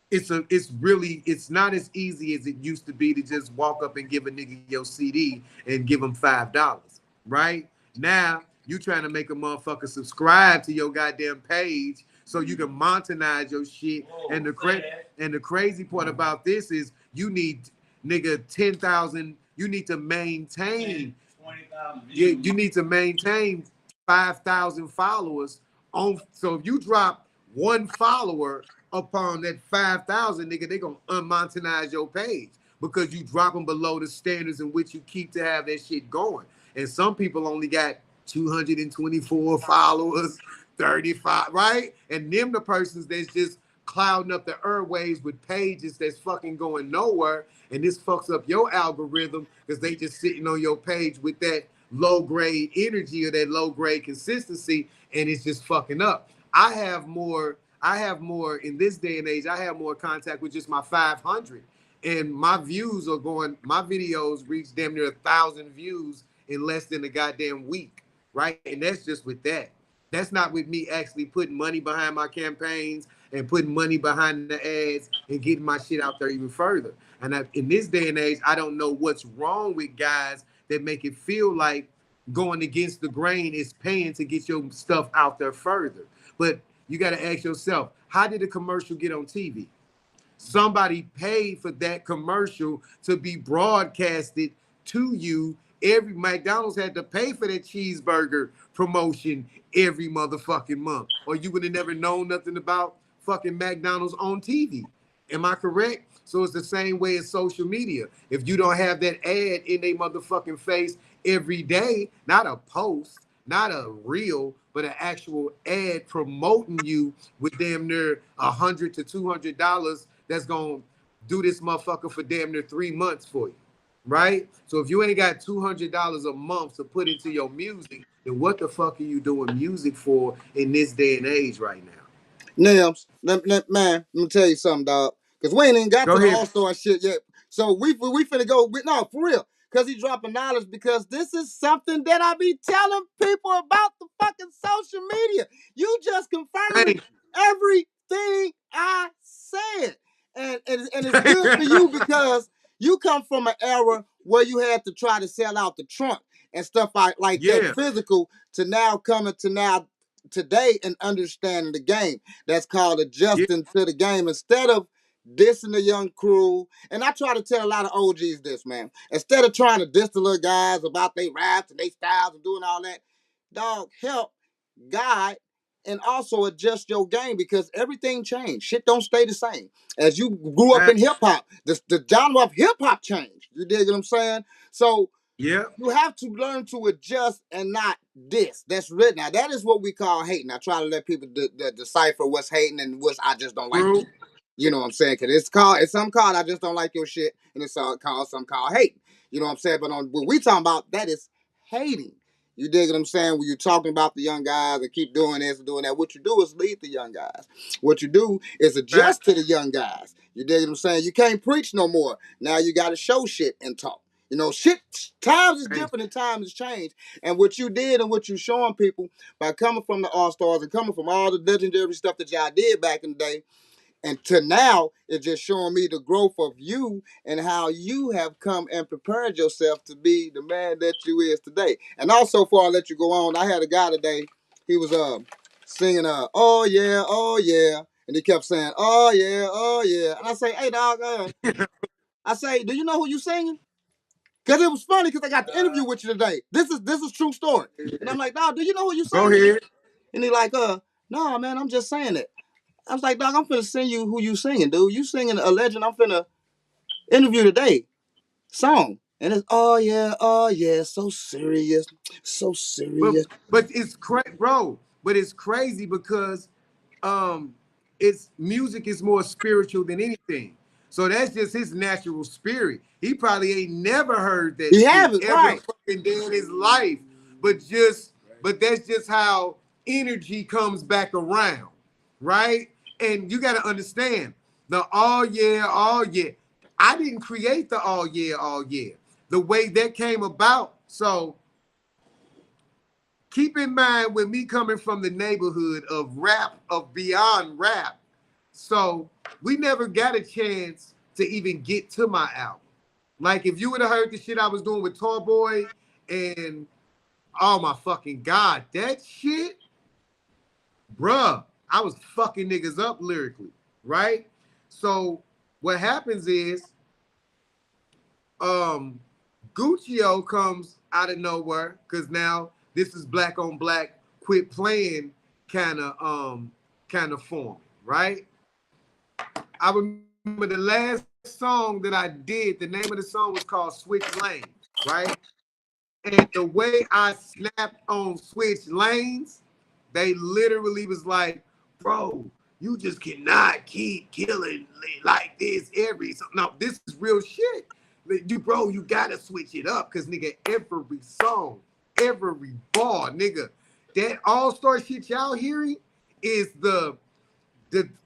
it's not as easy as it used to be to just walk up and give a nigga your CD and give him $5, right? Now you trying to make a motherfucker subscribe to your goddamn page so you can monetize your shit. And the crazy part about this is you need nigga 10,000. You need to maintain 20,000. You need to maintain 5,000 followers on. So if you drop one follower upon that 5,000, nigga, they gonna unmonetize your page because you drop them below the standards in which you keep to have that shit going. And some people only got 224 followers, 35, right? And them the persons that's just clouding up the airwaves with pages that's fucking going nowhere. And this fucks up your algorithm because they just sitting on your page with that low grade energy or that low grade consistency, and it's just fucking up. I have more in this day and age. I have more contact with just my 500, and my views are going. My videos reach damn near 1,000 views in less than a goddamn week, right? And that's just with that. That's not with me actually putting money behind my campaigns and putting money behind the ads and getting my shit out there even further. And in this day and age, I don't know what's wrong with guys that make it feel like going against the grain is paying to get your stuff out there further. But you got to ask yourself, how did the commercial get on TV? Somebody paid for that commercial to be broadcasted to you. Every McDonald's had to pay for that cheeseburger promotion every motherfucking month, or you would have never known nothing about fucking McDonald's on TV. Am I correct? So it's the same way as social media. If you don't have that ad in a motherfucking face every day, not a post, not a reel, but an actual ad promoting you with damn near $100 to $200 that's gonna do this motherfucker for damn near 3 months for you, right? So if you ain't got $200 a month to put into your music, then what the fuck are you doing music for in this day and age right now? Nims, man, let me tell you something, dog. Because we ain't even got Go to the ahead. All-Star shit yet. So we finna go, no, for real. Because he dropping knowledge, because this is something that I be telling people about the fucking social media. You just confirming everything I said. And it's good for you because you come from an era where you had to try to sell out the trunk and stuff like that physical, to now coming to now today and understanding the game. That's called adjusting to the game instead of dissing the young crew. And I try to tell a lot of OGs this, man. Instead of trying to diss the little guys about their raps and their styles and doing all that, dog, help guide and also adjust your game, because everything changed. Shit don't stay the same. As you grew up in hip hop, the genre of hip hop changed. You dig what I'm saying? So you have to learn to adjust and not diss. That's written. Now that is what we call hating. I try to let people decipher what's hating and what's I just don't like. You know what I'm saying? Because it's some called I just don't like your shit, and it's called some called hating. You know what I'm saying? But on what we talking about, that is hating. You dig what I'm saying? When you're talking about the young guys and keep doing this and doing that, what you do is lead the young guys. What you do is adjust to the young guys. You dig what I'm saying? You can't preach no more. Now you got to show shit and talk. You know, shit, times is different and times has changed. And what you did and what you showing people by coming from the All-Stars and coming from all the legendary stuff that y'all did back in the day, and to now, it's just showing me the growth of you and how you have come and prepared yourself to be the man that you is today. And also, before I let you go on, I had a guy today. He was singing "Oh yeah, oh yeah," and he kept saying "Oh yeah, oh yeah." And I say, "Hey dog," I say, "Do you know who you singing?" Because it was funny, because I got the interview with you today. This is true story. And I'm like, "Dog, do you know who you singing?" Go ahead. And he like, "No, man, I'm just saying it." I was like, "Dog, I'm finna send you who you singing, dude. You singing a legend I'm finna interview today. Song." And it's, oh yeah, so serious. So serious. But it's crazy, bro. But it's crazy because it's music is more spiritual than anything. So that's just his natural spirit. He probably ain't never heard that shit ever fucking day in his life. But that's just how energy comes back around, right? And you got to understand the all yeah, all yeah. I didn't create the all yeah, all yeah. The way that came about. So keep in mind, with me coming from the neighborhood of rap, of beyond rap, so we never got a chance to even get to my album. Like, if you would have heard the shit I was doing with Tall Boy and, oh my fucking God, that shit, bruh, I was fucking niggas up lyrically, right? So what happens is, Guccio comes out of nowhere, because now this is black on black, quit playing kind of form, right? I remember the last song that I did, the name of the song was called Switch Lanes, right? And the way I snapped on Switch Lanes, they literally was like, bro, you just cannot keep killing like this every song. No, this is real shit. Bro, you gotta switch it up, because nigga, every song, every bar, nigga, that all-star shit y'all hearing is the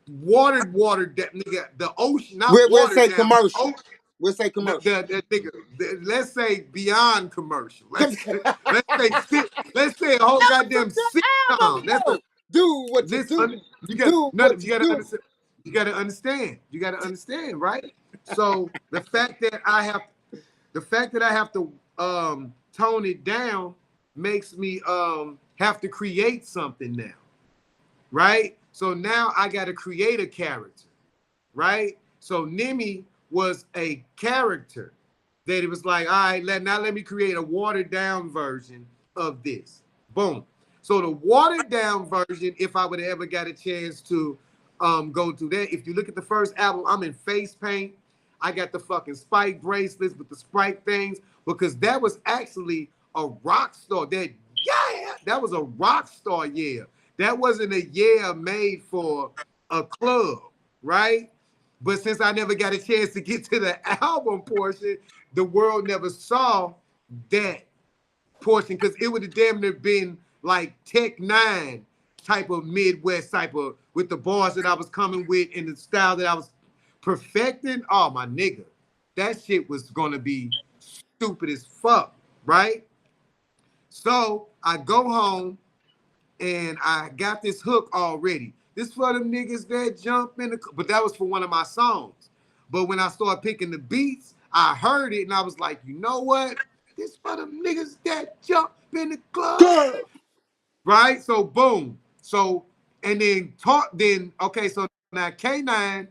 watered that nigga, the ocean, not we'll watered say down, commercial. We'll say commercial. Let's say beyond commercial. Let's say a whole goddamn sitcom. Do what you do. You Do what you do. understand. You gotta understand. You gotta understand, right? So the fact that I have to tone it down makes me have to create something now, right? So now I got to create a character, right? So Nimmy was a character that it was like, all right, let me create a watered down version of this. Boom. So the watered down version, if I would have ever got a chance to go through that, if you look at the first album, I'm in face paint. I got the fucking spike bracelets with the Sprite things, because that was actually a rock star. That was a rock star, yeah. That wasn't a made for a club, right? But since I never got a chance to get to the album portion, the world never saw that portion, because it would have damn near been like Tech 9 type of Midwest type of, with the bars that I was coming with and the style that I was perfecting. Oh, my nigga, that shit was gonna be stupid as fuck, right? So I go home and I got this hook already. This for them niggas that jump in the, but that was for one of my songs. But when I started picking the beats, I heard it and I was like, you know what? This for them niggas that jump in the club. Right? So boom. So, and then okay, so now K9,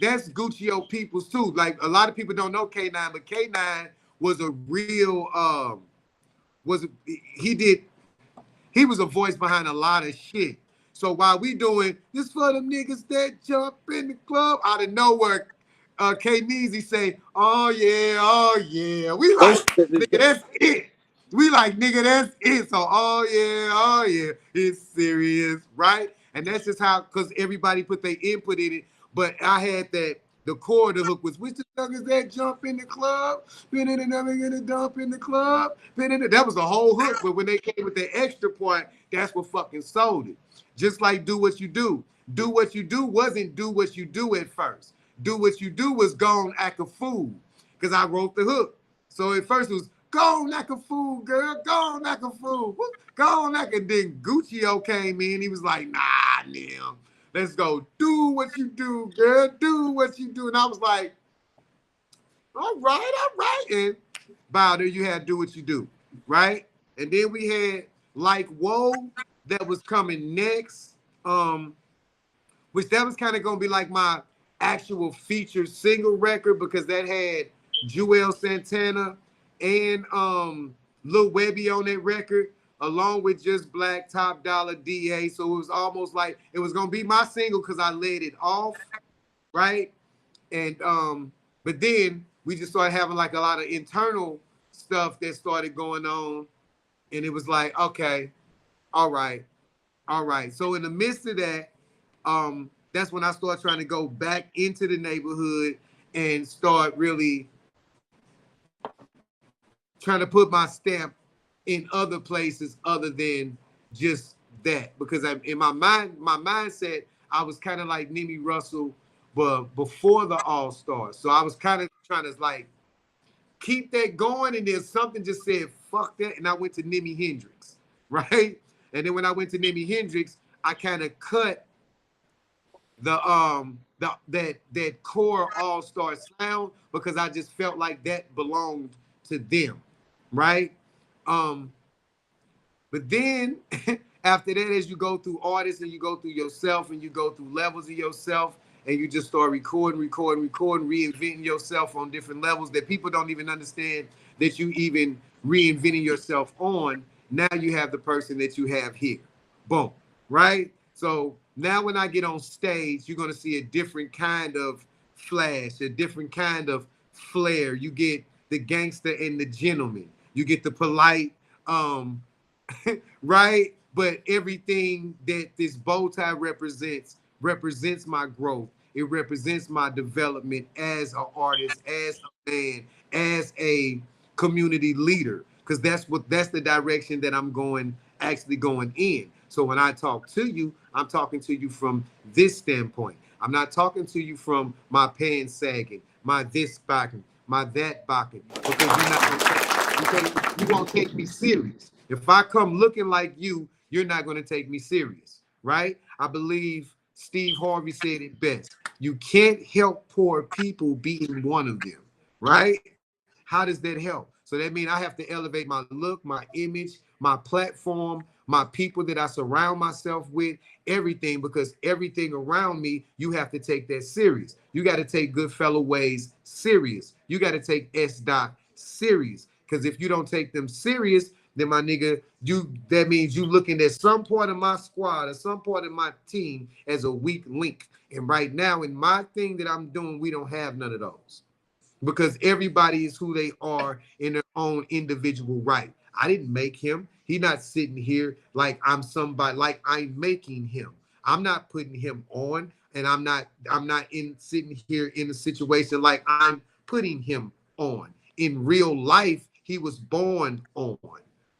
that's Gucci O Peoples too. Like a lot of people don't know K9, but K9 was a real he was a voice behind a lot of shit. So while we doing this for them niggas that jump in the club, out of nowhere, K-Neezy say, oh yeah. We like, nigga, that's it. We like, nigga, that's it. So, oh yeah, it's serious, right? And that's just how, because everybody put their input in it. But I had the core of the hook was, which the niggas that jump in the club, been in another gonna dump in the club, that was the whole hook. But when they came with the extra part, that's what fucking sold it. Just like Do What You Do. Do What You Do wasn't Do What You Do at first. Do What You Do was Gone Act a Fool, because I wrote the hook. So at first it was Gone Act a Fool, girl, Gone Act a Fool, Gone Act. And then Gucci O came in, he was like, nah, Nim, let's go. Do what you do, girl, do what you do. And I was like, all right. And by there you had Do What You Do, right? And then we had Like Whoa that was coming next, which that was kind of gonna be like my actual featured single record, because that had Joel Santana and Lil Webby on that record, along with Just Black, Top Dollar, DA. So it was almost like it was gonna be my single because I laid it off, right? And but then we just started having like a lot of internal stuff that started going on, and it was like, okay, all right. So in the midst of that, that's when I started trying to go back into the neighborhood and start really trying to put my stamp in other places other than just that. Because in my mindset, I was kind of like Nim Russell, but before the Allstars. So I was kind of trying to like keep that going, and then something just said, fuck that, and I went to Nimi Hendrix, right? And then when I went to Nimi Hendrix, I kind of cut that core All-Star sound, because I just felt like that belonged to them, right? But then after that, as you go through artists and you go through yourself and you go through levels of yourself, and you just start recording, reinventing yourself on different levels that people don't even understand that you even reinventing yourself on. Now you have the person that you have here. Boom, right? So now when I get on stage, you're going to see a different kind of flash, a different kind of flair. You get the gangster and the gentleman. You get the polite, right? But everything that this bow tie represents my growth. It represents my development as an artist, as a man, as a community leader, because that's the direction that I'm actually going in. So when I talk to you, I'm talking to you from this standpoint. I'm not talking to you from my pants sagging, my this back, my that bucket, because you're not gonna you won't take me serious. If I come looking like you're not gonna take me serious, right? I believe Steve Harvey said it best. You can't help poor people being one of them, right? How does that help? So that means I have to elevate my look, my image, my platform, my people that I surround myself with, everything, because everything around me, you have to take that serious. You got to take Goodfellow ways serious. You got to take S-Doc serious. Because if you don't take them serious, then my nigga, that means you looking at some part of my squad or some part of my team as a weak link. And right now in my thing that I'm doing, we don't have none of those, because everybody is who they are in their own individual right. I didn't make him. He's not sitting here like I'm somebody, like I'm making him. I'm not putting him on, and I'm not sitting here in a situation like I'm putting him on. In real life, he was born on,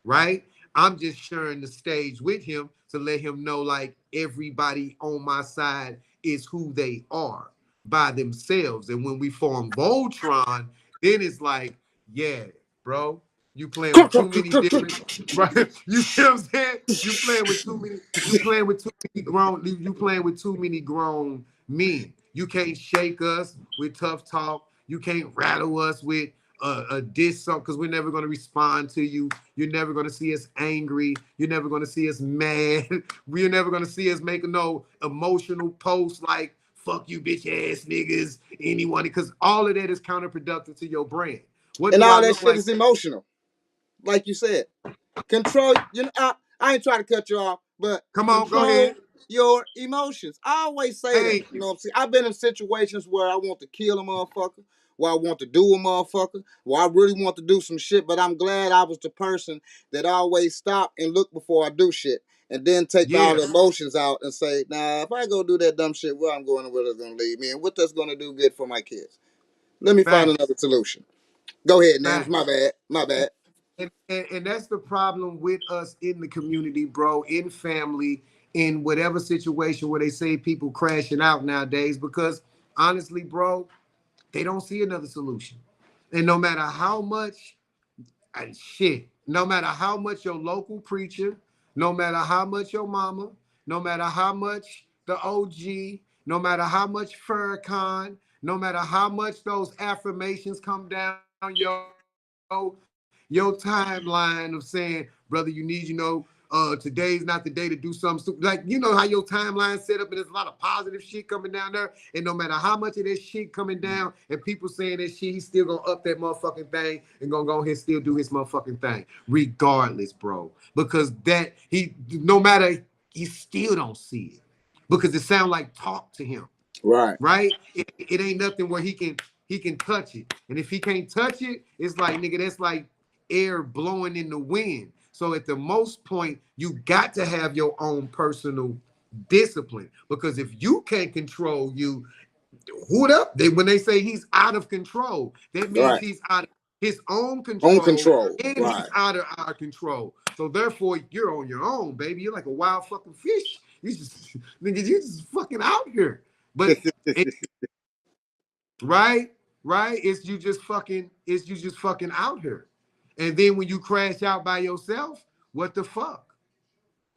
right? I'm just sharing the stage with him to let him know like everybody on my side is who they are by themselves. And when we form Voltron, then it's like, yeah, bro, you playing with too many different, right? You see what I'm saying? You playing with too many grown men. You can't shake us with tough talk. You can't rattle us with a diss song, because we're never going to respond to you. You're never going to see us angry. You're never going to see us mad. We're never going to see us making no emotional posts like, fuck you, bitch ass niggas, anyone, because all of that is counterproductive to your brand. What And do I all that look shit like? is emotional. Like you said. Control, I ain't trying to cut you off, but Come on, go control ahead. your emotions. I always say that. Thank You you. know what I'm saying? I've been in situations where I want to kill a motherfucker, where I want to do a motherfucker, where I really want to do some shit, but I'm glad I was the person that always stop and look before I do shit. And then take all Yeah, the emotions out and say, nah, if I go do that dumb shit, where I'm going and where it's going to lead me and what that's going to do good for my kids. Let me find facts, another solution. Go ahead, Nams. facts. My bad. My bad. And that's the problem with us in the community, bro, in family, in whatever situation where they say people crashing out nowadays, because honestly, bro, they don't see another solution. And no matter how much no matter how much your local preacher, no matter how much your mama, no matter how much the OG, no matter how much Farrakhan, no matter how much those affirmations come down your timeline of saying, brother, you need, today's not the day to do something stupid. Like, you know how your timeline set up and there's a lot of positive shit coming down there. And no matter how much of this shit coming down and people saying that shit, he's still gonna up that motherfucking thing and gonna go ahead and still do his motherfucking thing. Regardless, bro. Because no matter, he still don't see it. Because it sound like talk to him. Right. Right? It ain't nothing where he can touch it. And if he can't touch it, it's like, nigga, that's like air blowing in the wind. So at the most point, you got to have your own personal discipline, because if you can't control you, when they say he's out of control, that means Right. he's out of his own On control, control. and Right. he's out of our control. So therefore, you're on your own, baby. You're like a wild fucking fish. You just fucking out here. But right, it's you just fucking out here. And then when you crash out by yourself, what the fuck?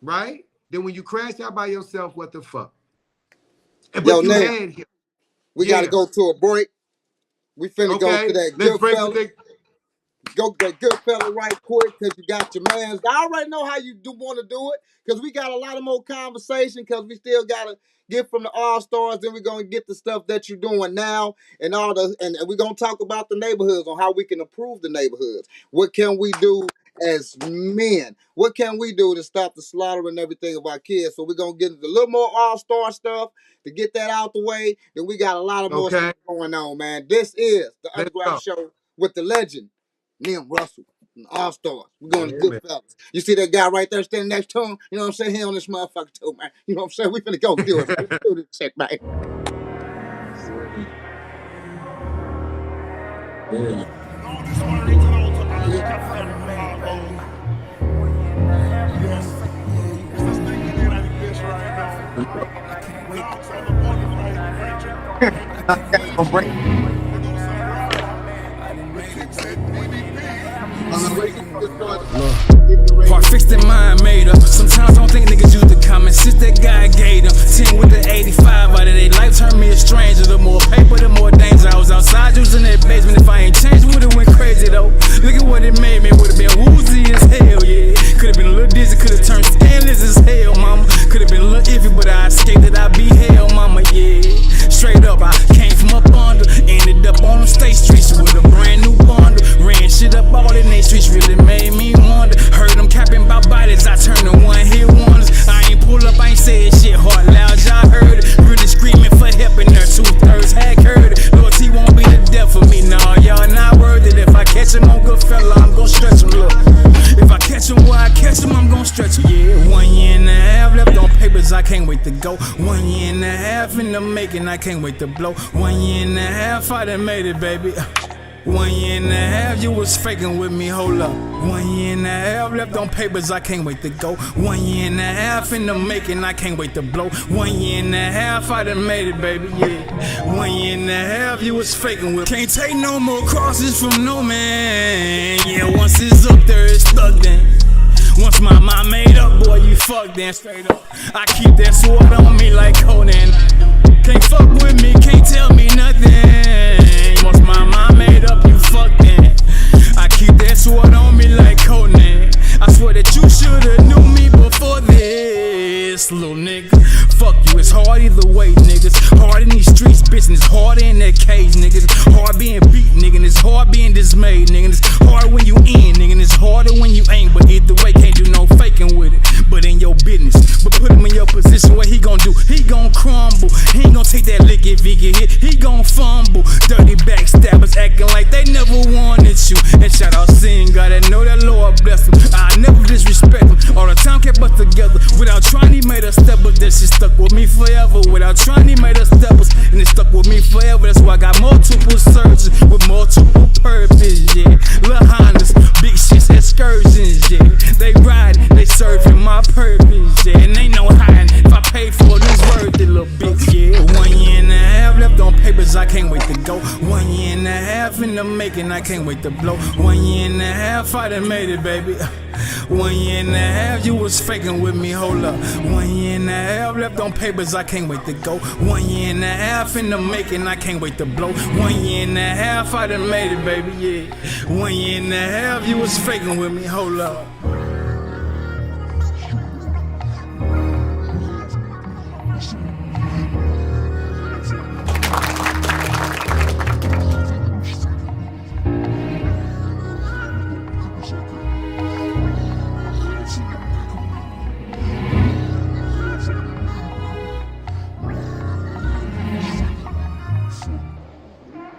Right? Then when you crash out by yourself, what the fuck? Yo, But you now, had him. we got to go to a break. We finna go to Okay. that Let's good break with fella. that. Go to that good fella right quick, because you got your mans. I already know how you do want to do it, because we got a lot of more conversation, because we still got to get from the Allstars, then we're going to get the stuff that you're doing now, and and we're going to talk about the neighborhoods, on how we can improve the neighborhoods. What can we do as men? What can we do to stop the slaughter and everything of our kids? So we're going to get into a little more All-Star stuff to get that out the way. Then we got a lot of more Okay. stuff going on, man. This is the Let's Underground go. Show with the legend, Nim Russell, All-Stars. We're going to Yeah, good man. fellas. You see that guy right there standing next to him? You know what I'm saying? He on this motherfucker too, man. You know what I'm saying? We finna go do it, man. Let's do this shit, man. I'm break. Heart fixed and mind made up. Sometimes I don't think niggas use the common sense that God gave them. 10 with the 85 out of their life turned me a stranger. The more paper, the more danger. I was outside using that basement. If I ain't changed, would've went crazy though. Look at what it made me. Would've been woozy as hell, yeah. Could've been a little dizzy, could've turned scandalous as hell, mama. Could've been a little iffy, but I escaped it. I be hell, mama, yeah. Straight up, I came from up under, ended up on them state streets with a brand new bundle. Ran shit up all in they streets, really made me wonder. Heard them capping about bodies, I turned to one hit wonders. I ain't pull up, I ain't said shit, heart loud, y'all heard it. Really screaming for help and their 2/3 had heard it. Loyalty won't be the death for me, nah, y'all not worth it. If I catch him on good fella, I'm gon' stretch him, look. If I catch him where I catch him, I'm gon' stretch him, yeah. 1 year and a half left on papers, I can't wait to go. 1 year and a half in the making, I can't wait to blow. 1 year and a half, I done made it, baby. 1 year and a half, you was faking with me, hold up. 1 year and a half left on papers, I can't wait to go. 1 year and a half in the making, I can't wait to blow. 1 year and a half, I done made it, baby, yeah. 1 year and a half, you was faking with me. Can't take no more crosses from no man. Yeah, once it's up there, it's stuck then. Once my mind made up, boy, you fucked then, straight up. I keep that sword on me like Conan. Can't fuck with me, can't tell me nothing. Once my mind made up, you fucked then. I keep that sword on me like Conan. I swear that you shoulda knew me before this, little nigga. Fuck you, it's hard either way, niggas. Hard in these streets, bitch, and it's hard in that cage, niggas. Hard being beat, nigga, and it's hard being dismayed, nigga. And it's hard when you in, nigga, and it's harder when you ain't. But either way, can't do no faking with it. But in your business, but put him in your position, what he gon' do? He gon' crumble. He ain't gon' take that lick if he get hit. He gon' fumble. Dirty backstabbers acting like they never wanted you. And shout out Sin, gotta know that Lord bless him. I never disrespect him. All the time kept us together. Without trying, he made us step us. That shit stuck with me forever. Without trying, he made us step us. And it stuck with me forever. That's why I got multiple surgeons with multiple purpose, yeah. Lil' Hondas, big shits, excursions, yeah. They riding, they serving my purpose, yeah. And ain't no hiding. If I pay for this worth it, little bitch, yeah. 1 year and a half left on papers, I can't wait to go. 1 year and a half in the making, I can't wait to blow. 1 year and a half, I done made it, baby. 1 year and a half, you was faking with me, hold up. 1 year and a half left on papers, I can't wait to go. 1 year and a half in the making, I can't wait to blow. 1 year and a half, I done made it, baby, yeah. 1 year and a half, you was faking with me, hold up.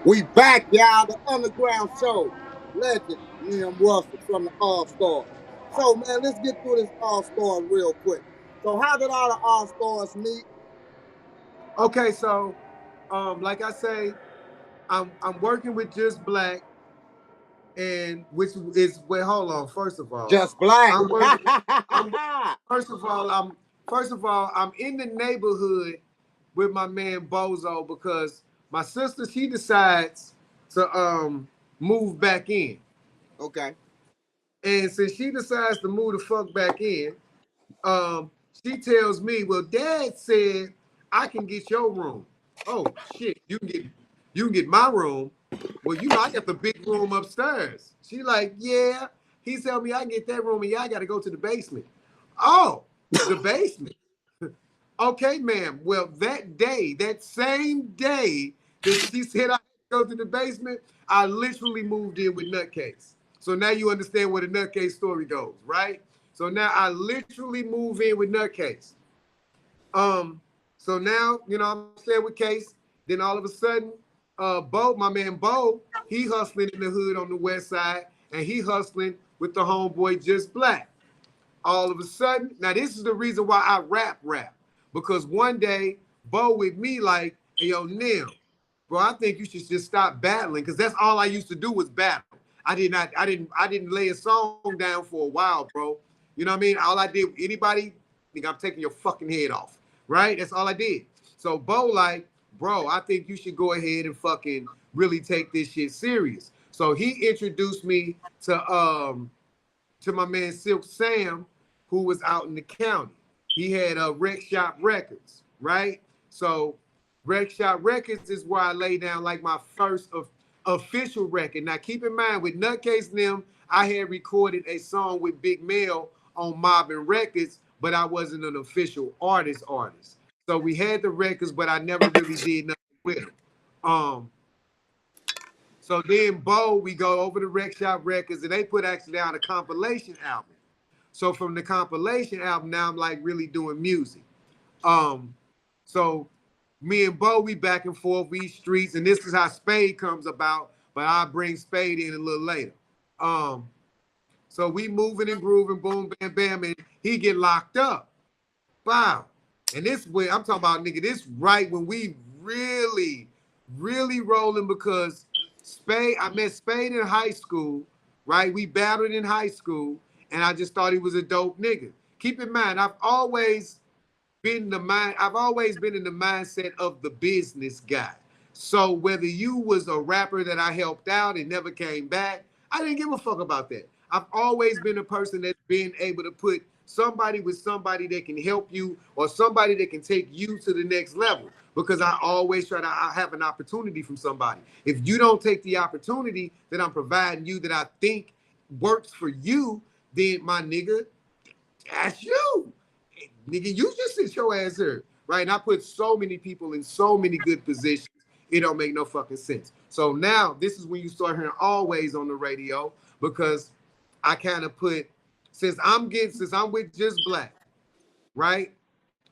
We back, y'all, the Underground Show. Legend, Nim Russell from the Allstars. So, man, let's get through this Allstars real quick. So, how did all the Allstars meet? Okay, so, like I say, I'm working with Just Black, and which is hold on. First of all, Just Black. First of all, I'm in the neighborhood with my man Bozo because my sister, she decides to move back in. Okay. And since she decides to move the fuck back in, she tells me, well, Dad said I can get your room. Oh shit, you can get my room. Well, you know, I got the big room upstairs. She like, yeah. He tell me I can get that room and I gotta go to the basement. Oh, the basement. Okay, ma'am. Well, that same day that she said I go to the basement, I literally moved in with Nutcase. So now you understand where the Nutcase story goes, right? So now I literally move in with Nutcase. So now, you know, I'm staying with Case. Then all of a sudden, Bo, my man Bo, he hustling in the hood on the west side, and he hustling with the homeboy Just Black. All of a sudden, now this is the reason why I rap, because one day Bo with me like, hey, yo, Nim, bro, I think you should just stop battling, because that's all I used to do was battle. I didn't lay a song down for a while, bro. You know what I mean? All I did, anybody think I'm taking your fucking head off, right? That's all I did. So Bo like, bro, I think you should go ahead and fucking really take this shit serious. So he introduced me to to my man Silk Sam, who was out in the county. He had Rec Shop Records, right? So Rec Shop Records is where I lay down like my first official record. Now keep in mind, with Nutcase Nim, I had recorded a song with Big Mel on Mobbin Records, but I wasn't an official artist. So we had the records, but I never really did nothing with them. So then Bo, we go over to Rec Shop Records, and they put actually out a compilation album. So from the compilation album, now I'm like really doing music. So me and Bo, we back and forth, we streets, and this is how Spade comes about, but I'll bring Spade in a little later. So we moving and grooving, boom, bam, bam, and he get locked up. Wow. And this way, I'm talking about, nigga, this right when we really rolling, because Spade, I met Spade in high school, right? We battled in high school, and I just thought he was a dope nigga. Keep in mind, I've always been in the mindset of the business guy. So whether you was a rapper that I helped out and never came back, I didn't give a fuck about that. I've always been a person that's been able to put somebody with somebody that can help you, or somebody that can take you to the next level, because I always try to have an opportunity from somebody. If you don't take the opportunity that I'm providing you that I think works for you, then my nigga, that's you. Nigga, you just sit your ass here, right? And I put so many people in so many good positions, it don't make no fucking sense. So now this is when you start hearing Always on the radio, because I kind of put, since I'm with Just Black, right?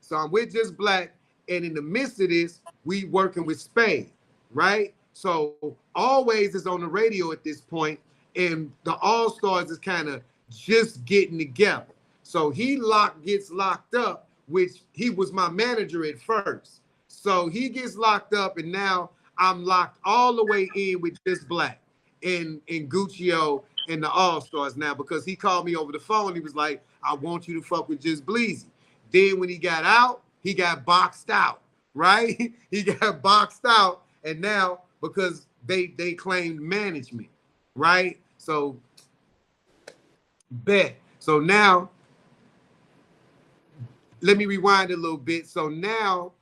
So I'm with Just Black, and in the midst of this, we working with Spade, right? So Always is on the radio at this point, and the Allstars is kind of just getting together. So he gets locked up, which he was my manager at first. So he gets locked up, and now I'm locked all the way in with Just Black and Guccio and the Allstars now, because he called me over the phone. He was like, I want you to fuck with Just Bleezy. Then when he got out, he got boxed out, right? He got boxed out, and now because they claimed management, right? So bet. So now, let me rewind a little bit. So now,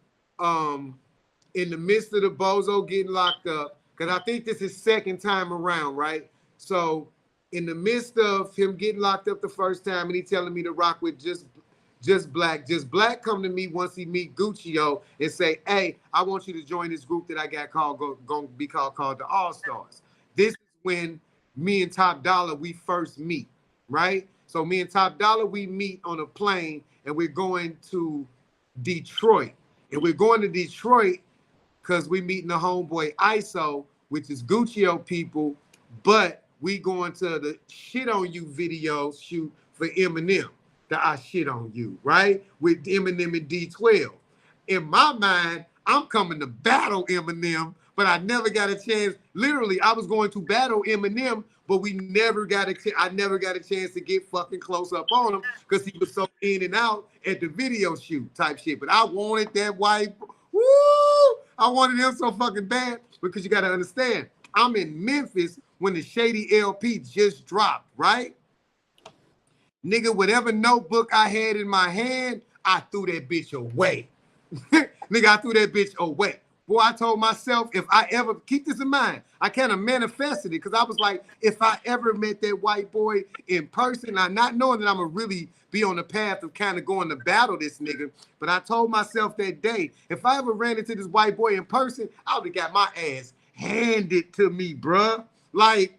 in the midst of the Bozo getting locked up, because I think this is second time around, right? So in the midst of him getting locked up the first time, and he telling me to rock with Just Black come to me once he meet Guccio and say, hey, I want you to join this group that I got called the Allstars. This is when me and Top Dollar, we first meet, right? So me and Top Dollar, we meet on a plane, and we're going to Detroit. And we're going to Detroit because we meeting the homeboy ISO, which is Guccio people, but we going to the Shit on You video shoot for Eminem, the I Shit on You, right? With Eminem and D12. In my mind, I'm coming to battle Eminem, but I never got a chance. Literally, I was going to battle Eminem, but I never got a chance to get fucking close up on him because he was so in and out at the video shoot type shit. But I wanted that white, woo! I wanted him so fucking bad, because you got to understand, I'm in Memphis when the Shady LP just dropped, right? Nigga, whatever notebook I had in my hand, I threw that bitch away. Nigga, I threw that bitch away. Boy, I told myself, if I ever, keep this in mind, I kind of manifested it, because I was like, if I ever met that white boy in person, I not knowing that I'm going to really be on the path of kind of going to battle this nigga, but I told myself that day, if I ever ran into this white boy in person, I would have got my ass handed to me, bruh. Like,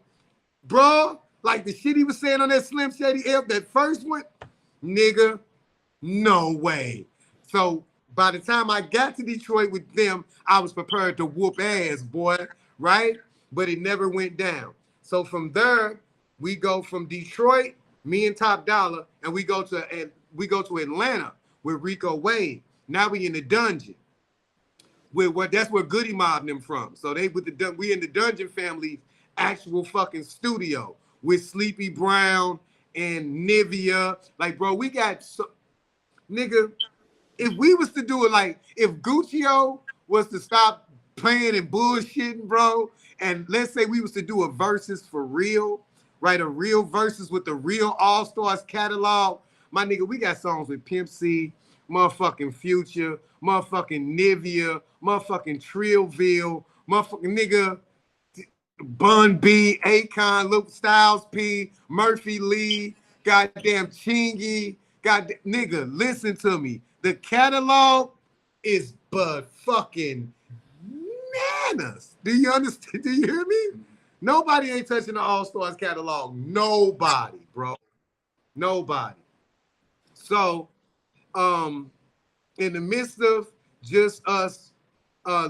bruh, like the shit he was saying on that Slim Shady F, that first one, nigga, no way. So by the time I got to Detroit with them, I was prepared to whoop ass, boy, right? But it never went down. So from there, we go from Detroit, me and Top Dollar, and we go to Atlanta with Rico Wade. Now we in the dungeon. That's where Goody mobbed them from. So we in the Dungeon Family actual fucking studio with Sleepy Brown and Nivea. Like, bro, we got nigga. If we was to do it, like, if Guccio was to stop playing and bullshitting, bro, and let's say we was to do a versus for real, write a real verses with the real Allstars catalog, my nigga, we got songs with Pimp C, motherfucking Future, motherfucking Nivea, motherfucking Trillville, motherfucking nigga, Bun B, Akon, Luke Styles P, Murphy Lee, goddamn Chingy, goddamn nigga, listen to me. The catalog is but fucking bananas. Do you understand? Do you hear me? Nobody ain't touching the Allstars catalog. Nobody, bro. Nobody. So, in the midst of just us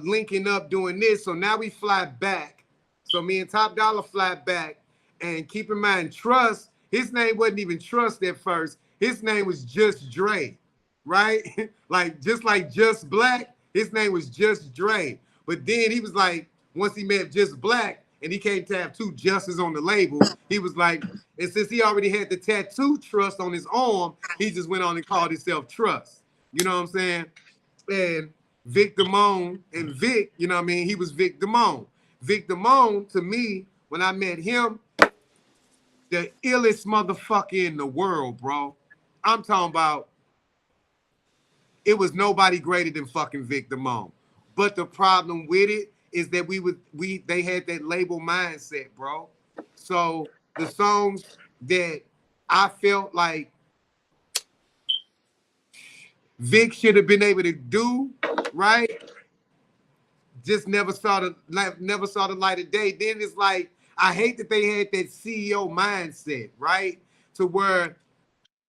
linking up doing this, so now we fly back. So me and Top Dollar fly back, and keep in mind, Trust, his name wasn't even Trust at first. His name was Just Dre, right? Like Just Black, his name was Just Dre. But then he was like, once he met Just Black, and he came to have two Justices on the label, he was like, and since he already had the tattoo Trust on his arm, he just went on and called himself Trust. You know what I'm saying? And Vic Damone and Vic, you know what I mean? He was Vic Damone. Vic Damone, to me, when I met him, the illest motherfucker in the world, bro. I'm talking about, it was nobody greater than fucking Vic Damone. But the problem with it is that they had that label mindset, bro. So the songs that I felt like Vic should have been able to do, right? Just never saw the light of day. Then it's like, I hate that they had that CEO mindset, right? To where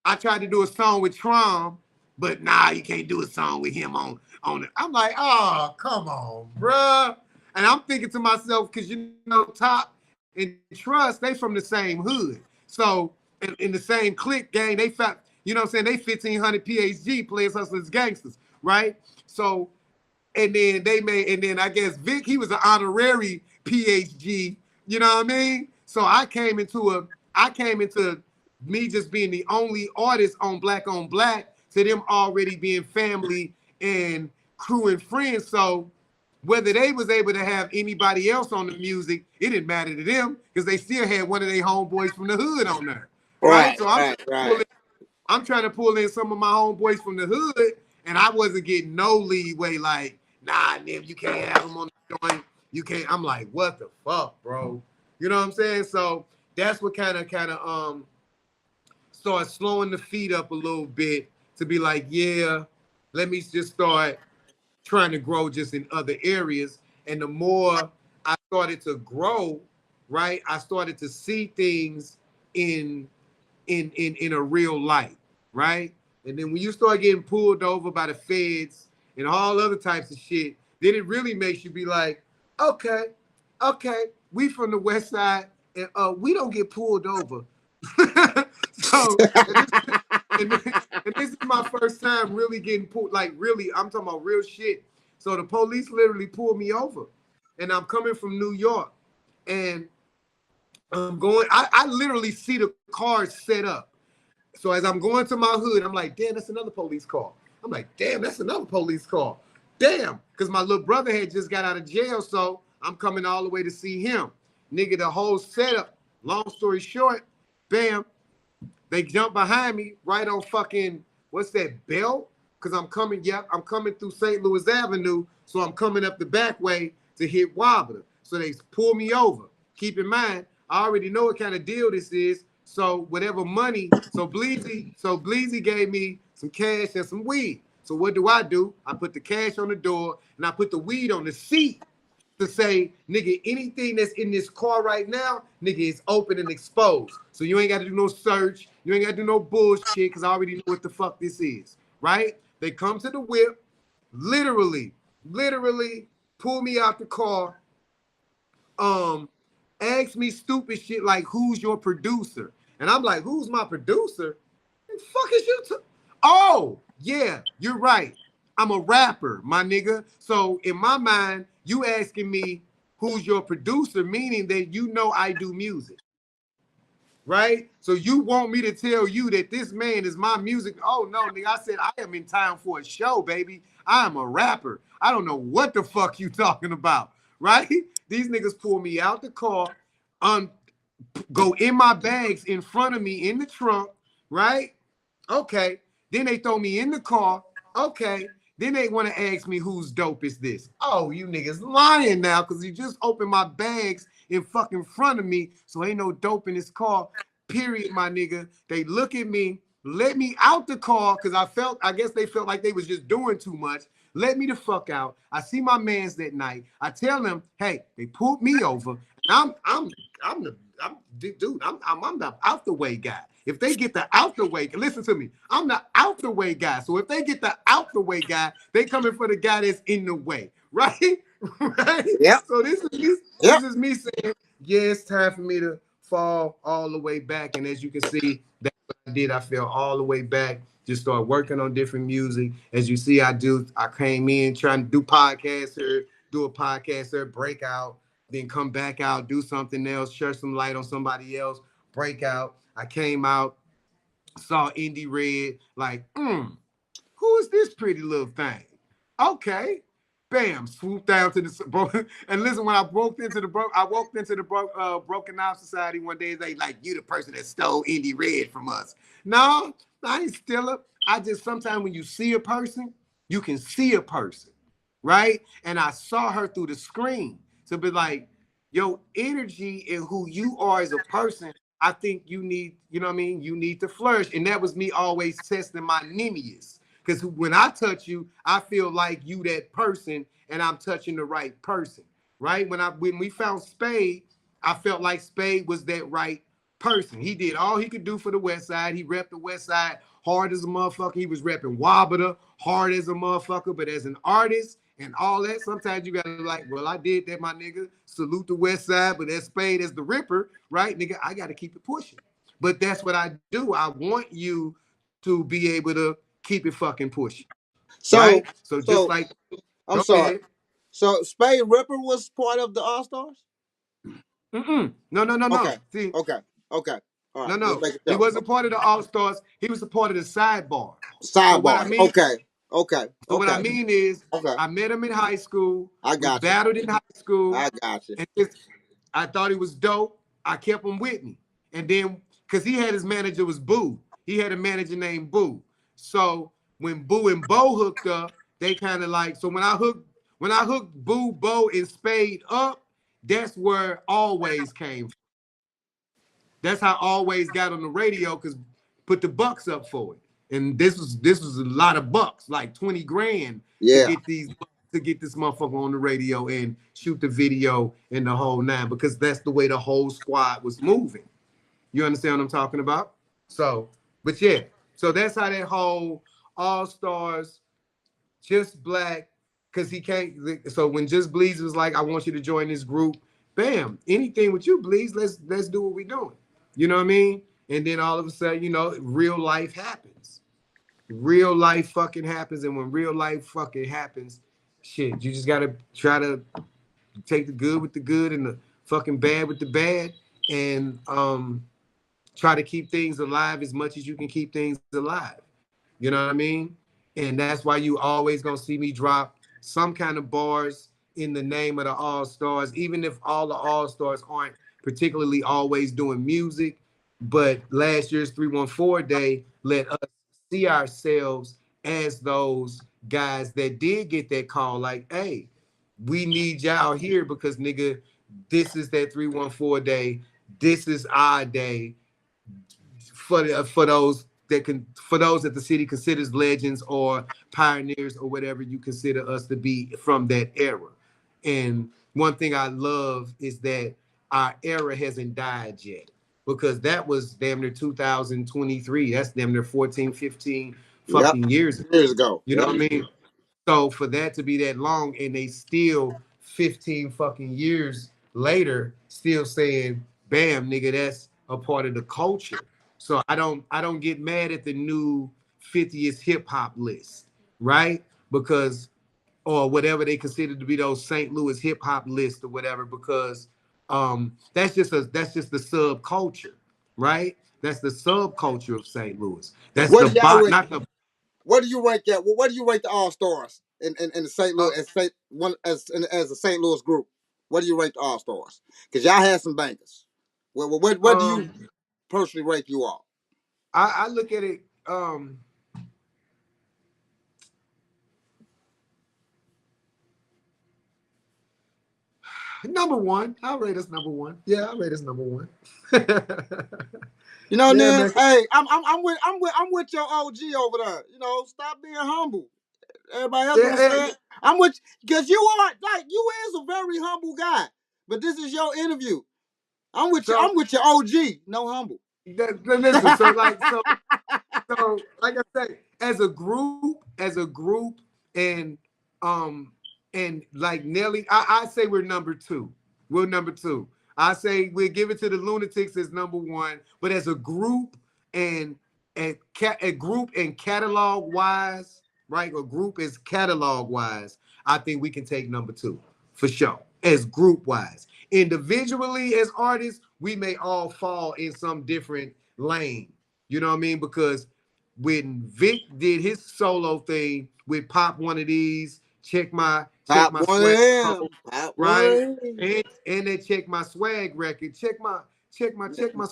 I tried to do a song with Tron, but nah, you can't do a song with him on it. I'm like, oh, come on, bruh. And I'm thinking to myself, because you know, Top and Trust, they from the same hood. So in the same clique gang, they found, you know what I'm saying? They 1,500 PhD, players, hustlers, gangsters, right? So, and then I guess Vic, he was an honorary PhD, you know what I mean? So I came into me just being the only artist on Black, to them already being family and crew and friends. So whether they was able to have anybody else on the music, it didn't matter to them because they still had one of their homeboys from the hood on there, right? So I'm trying to pull in some of my homeboys from the hood, and I wasn't getting no leeway. Like, nah, Nim, you can't have them on the joint. You can't. I'm like, what the fuck, bro? You know what I'm saying? So that's what kind of started slowing the feet up a little bit to be like, yeah, let me just start trying to grow just in other areas. And the more I started to grow, right, I started to see things in a real light, right? And then when you start getting pulled over by the feds and all other types of shit, then it really makes you be like, okay, we from the West Side, and we don't get pulled over. So, and this is my first time really getting pulled, like really, I'm talking about real shit. So the police literally pulled me over, and I'm coming from New York, and I'm going, I literally see the cars set up. So as I'm going to my hood, I'm like, damn, that's another police car. I'm like, damn, that's another police car. Damn, because my little brother had just got out of jail, so I'm coming all the way to see him. Nigga, the whole setup, long story short, bam, they jump behind me right on fucking, what's that, Bell? Because I'm coming through St. Louis Avenue, so I'm coming up the back way to hit Wobbler. So they pull me over. Keep in mind, I already know what kind of deal this is. So whatever money, so Bleezy gave me some cash and some weed. So what do? I put the cash on the door and I put the weed on the seat to say, nigga, anything that's in this car right now, nigga, is open and exposed. So you ain't got to do no search. You ain't got to do no bullshit because I already know what the fuck this is, right? They come to the whip, literally pull me out the car, ask me stupid shit like, who's your producer? And I'm like, who's my producer? The fuck is you? Oh, yeah, you're right. I'm a rapper, my nigga. So in my mind, you asking me who's your producer, meaning that you know I do music, right? So you want me to tell you that this man is my music? Oh, no, nigga, I said I am in town for a show, baby. I am a rapper. I don't know what the fuck you talking about, right? These niggas pull me out the car, go in my bags in front of me in the trunk, right? Okay. Then they throw me in the car. Okay. Then they want to ask me whose dope is this. Oh, you niggas lying now because you just opened my bags in fucking front of me. So ain't no dope in this car. Period, my nigga. They look at me, let me out the car because I guess they felt like they was just doing too much. Let me the fuck out. I see my mans that night. I tell them, hey, they pulled me over. And I'm the out the way guy. If they get the out the way, listen to me. I'm the out the way guy. So if they get the out the way guy, they coming for the guy that's in the way, right? Right. Yep. So this is me saying, yeah, it's time for me to fall all the way back. And as you can see, that's what I did. I fell all the way back. Just start working on different music. As you see, I came in trying to do podcasts here, do a podcast here, break out, then come back out, do something else, share some light on somebody else, break out. I came out, saw Indie Red, like, who is this pretty little thing? Okay. Bam, swooped down to the and listen. When I walked into the Broken Knife Society one day. They like, you the person that stole Indie Red from us. No, I ain't steal it. I just sometimes when you see a person, you can see a person, right? And I saw her through the screen to be like, your energy and who you are as a person. I think you need, you know what I mean? You need to flourish, and that was me always testing my nimius. Because when I touch you, I feel like you that person, and I'm touching the right person, right? When we found Spade, I felt like Spade was that right person. He did all he could do for the West Side. He repped the West Side hard as a motherfucker. He was repping Wabata hard as a motherfucker. But as an artist and all that, sometimes you gotta like, well, I did that, my nigga. Salute the West Side, but that Spade as the Ripper, right, nigga? I gotta keep it pushing. But that's what I do. I want you to be able to keep it fucking pushing. So, right? So just like, I'm go sorry. ahead. So Spade Ripper was part of the Allstars? No. Okay. See, Okay. All right. no. He wasn't part of the Allstars. He was a part of the sidebar. So what I Sidebar. mean, Okay. so what I mean is, Okay. I met him in high school. I We got you. battled in high school. I got you. And I thought he was dope. I kept him with me. And then, because he had his manager was Boo. He had a manager named Boo. So when Boo and Bo hooked up, they kind of like, so when I hooked Boo, Bo, and Spade up, that's where Always came from. That's how Always got on the radio, because put the bucks up for it. And this was a lot of bucks, like 20 grand Yeah. to get this motherfucker on the radio and shoot the video and the whole nine, because that's the way the whole squad was moving. You understand what I'm talking about? So, but yeah, so that's how that whole Allstars, Just Black, because he can't. So when Just Bleeds was like, I want you to join this group, bam, anything with you, Bleeds, let's do what we're doing. You know what I mean? And then all of a sudden, you know, real life happens. Real life fucking happens, and when real life fucking happens, shit, you just gotta try to take the good with the good and the fucking bad with the bad, and try to keep things alive as much as you can keep things alive. You know what I mean? And that's why you always gonna see me drop some kind of bars in the name of the Allstars, even if all the Allstars aren't particularly always doing music. But last year's 314 Day let us see ourselves as those guys that did get that call, like, hey, we need y'all here because, nigga, this is that 314 Day. This is our day for those that the city considers legends or pioneers or whatever you consider us to be from that era. And one thing I love is that our era hasn't died yet, because that was damn near 2023. That's damn near 14, 15 fucking years ago. You know what I mean? So for that to be that long, and they still 15 fucking years later still saying, bam, nigga, that's a part of the culture. So I don't get mad at the new 50th hip hop list, right? Because, or whatever they consider to be those St. Louis hip hop list or whatever, because that's just the subculture, right? That's the subculture of St. Louis. That's not the. What do you rank that? What do you rank the Allstars in the St. Louis as a St. Louis group? What do you rank the Allstars? Because y'all had some bangers. Well, where do you personally rank you all? I look at it. Number one. I'll rate us number one. Yeah, I'll rate us number one. You know, Yeah, Nim, man. hey, I'm with your OG over there. You know, stop being humble. Everybody else gonna say it. I'm with, because you are, like, you is a very humble guy. But this is your interview. I'm with you. I'm with your OG. No humble. Listen, so like I say, as a group, and like Nelly, I say we're number two. We're number two. I say we'll give it to the Lunatics as number one, but as a group and catalog wise, right? A group is catalog wise, I think we can take number two for sure. As group wise, individually as artists, we may all fall in some different lane. You know what I mean? Because when Vic did his solo thing with Pop One of These, check my Pop one of swag, them. Pop one right? of them. And then check my swag record, check my swag, Check my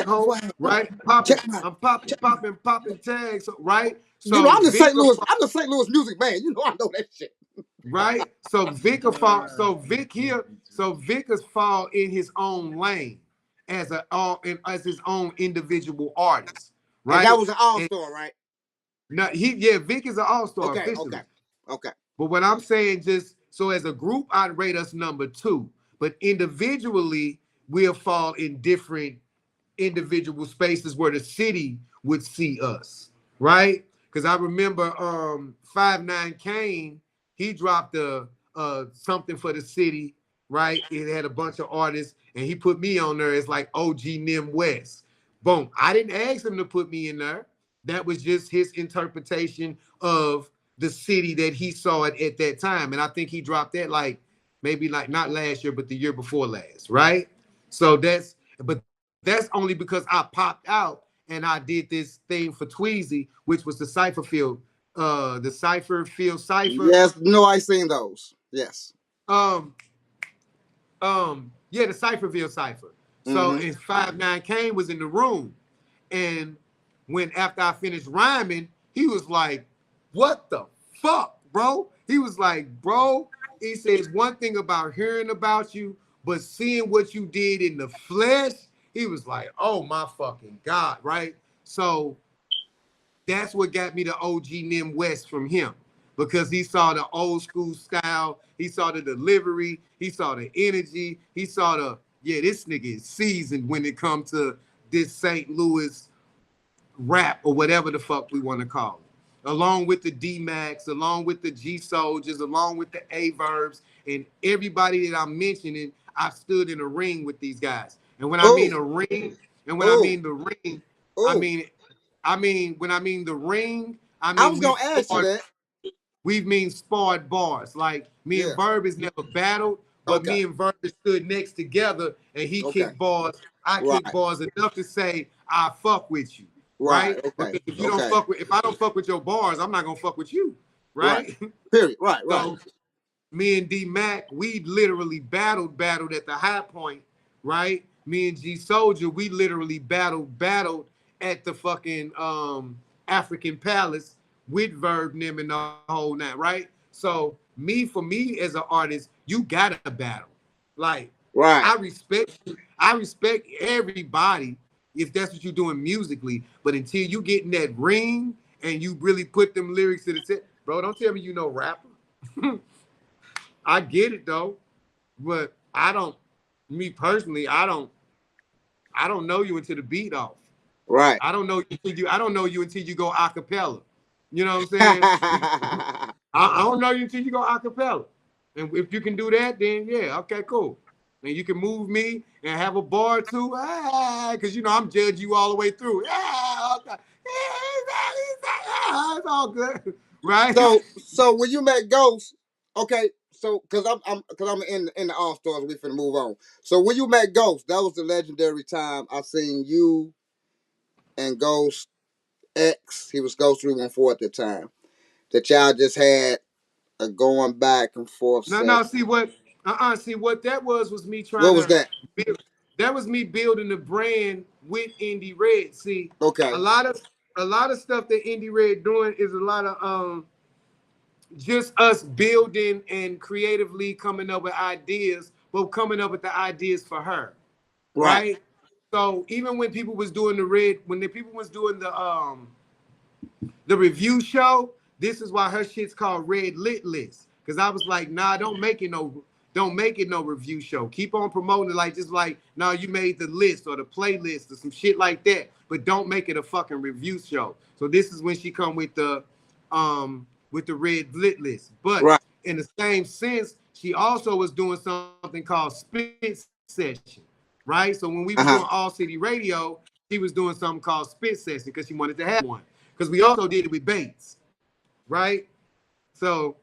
ho, swag. right? Check my. I'm popping tags, right? You know, So I'm the Vic, St. Louis. I'm the St. Louis music man. You know, I know that shit. right? So Vic will fall. So Vic has fall in his own lane as his own individual artist, right? And that was an all-star, right? No, Vic is an all-star officially. Okay. But what I'm saying, just so as a group, I'd rate us number two. But individually, we'll fall in different individual spaces where the city would see us, right? Because I remember 5'9" Kane, he dropped a something for the city, right? It had a bunch of artists, and he put me on there as like OG Nim West. Boom. I didn't ask him to put me in there. That was just his interpretation of the city that he saw it at that time. And I think he dropped that like maybe like not last year, but the year before last, right? So that's only because I popped out and I did this thing for Tweezy, which was the Cypher Field, the Cypher Field Cypher. Yes, no, I seen those. Yes. Yeah, the Cypherville Cypher. So and 5'9" Kane was in the room. And when after I finished rhyming, he was like, "What the fuck, bro?" He was like, "Bro," he says, "one thing about hearing about you, but seeing what you did in the flesh," he was like, "Oh my fucking God," right? So that's what got me the OG Nim West from him, because he saw the old school style, he saw the delivery, he saw the energy, he saw this nigga is seasoned when it comes to this St. Louis rap or whatever the fuck we want to call it. Along with the D-Max, along with the G-Soldiers, along with the A-Verbs, and everybody that I'm mentioning, I've stood in a ring with these guys. And when I mean a ring, and when I mean the ring, I mean when I mean the ring, I mean I was gonna ask you that. We sparred bars. Like me and Verb has never battled, but me and Verb stood next together, and he kicked bars. I kicked bars enough to say I fuck with you. Right? Okay. If you don't fuck with, if I don't fuck with your bars, I'm not gonna fuck with you. Right? Period. Right. So me and D-Mac, we literally battled at the high point, right? Me and G Soldier, we literally battled at the fucking African Palace with Verb, Nim, and the whole night, right? So for me as an artist, you gotta battle. Like, I respect everybody if that's what you're doing musically, but until you get in that ring and you really put them lyrics to the set, bro, don't tell me you know rapper. I get it though, but me personally, I don't know you until the beat off. Right. I don't know you until you go a cappella. You know what I'm saying? I don't know you until you go a cappella. And if you can do that, then yeah, okay, cool. And you can move me and have a bar too, because you know I'm judging you all the way through. Okay. It's all good, right? So when you met Ghost, okay, so because I'm in the Allstars, we finna move on. So when you met Ghost, that was the legendary time I seen you and Ghost X. He was Ghost 314 at the time. That y'all just had a going back and forth. No. See what that was me trying. What was that? that was me building the brand with Indie Red. See, Okay. a lot of stuff that Indie Red doing is a lot of just us building and creatively coming up with ideas, but coming up with the ideas for her, right? So even when people was doing people was doing the review show, this is why her shit's called Red Lit List. Cause I was like, nah, don't make it no review show. Keep on promoting it like just like, no, you made the list or the playlist or some shit like that, but don't make it a fucking review show. So this is when she come with the Red Lit List. But in the same sense, she also was doing something called Spit Session, right? So when we was doing All City Radio, she was doing something called Spit Session because she wanted to have one. Because we also did it with Bates, right? So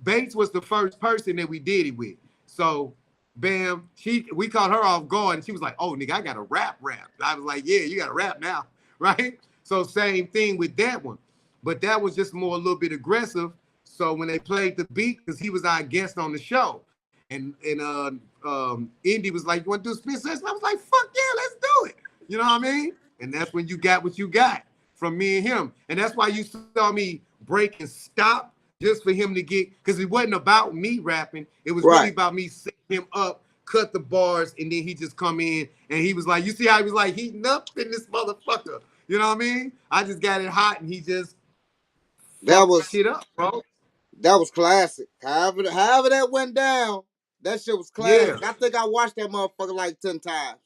Bates was the first person that we did it with. So bam, we caught her off guard and she was like, oh nigga, I got a rap. I was like, yeah, you got a rap now, right? So same thing with that one. But that was just more a little bit aggressive. So when they played the beat, because he was our guest on the show, and Indy was like, you want to do Spit Session? I was like, fuck yeah, let's do it. You know what I mean? And that's when you got what you got from me and him. And that's why you saw me break and stop just for him to get, because it wasn't about me rapping. It was really about me setting him up, cut the bars, and then he just come in and he was like, you see how he was like heating up in this motherfucker. You know what I mean? I just got it hot and he just shit up, bro. That was classic. However that went down, that shit was classic. Yeah. I think I watched that motherfucker like 10 times.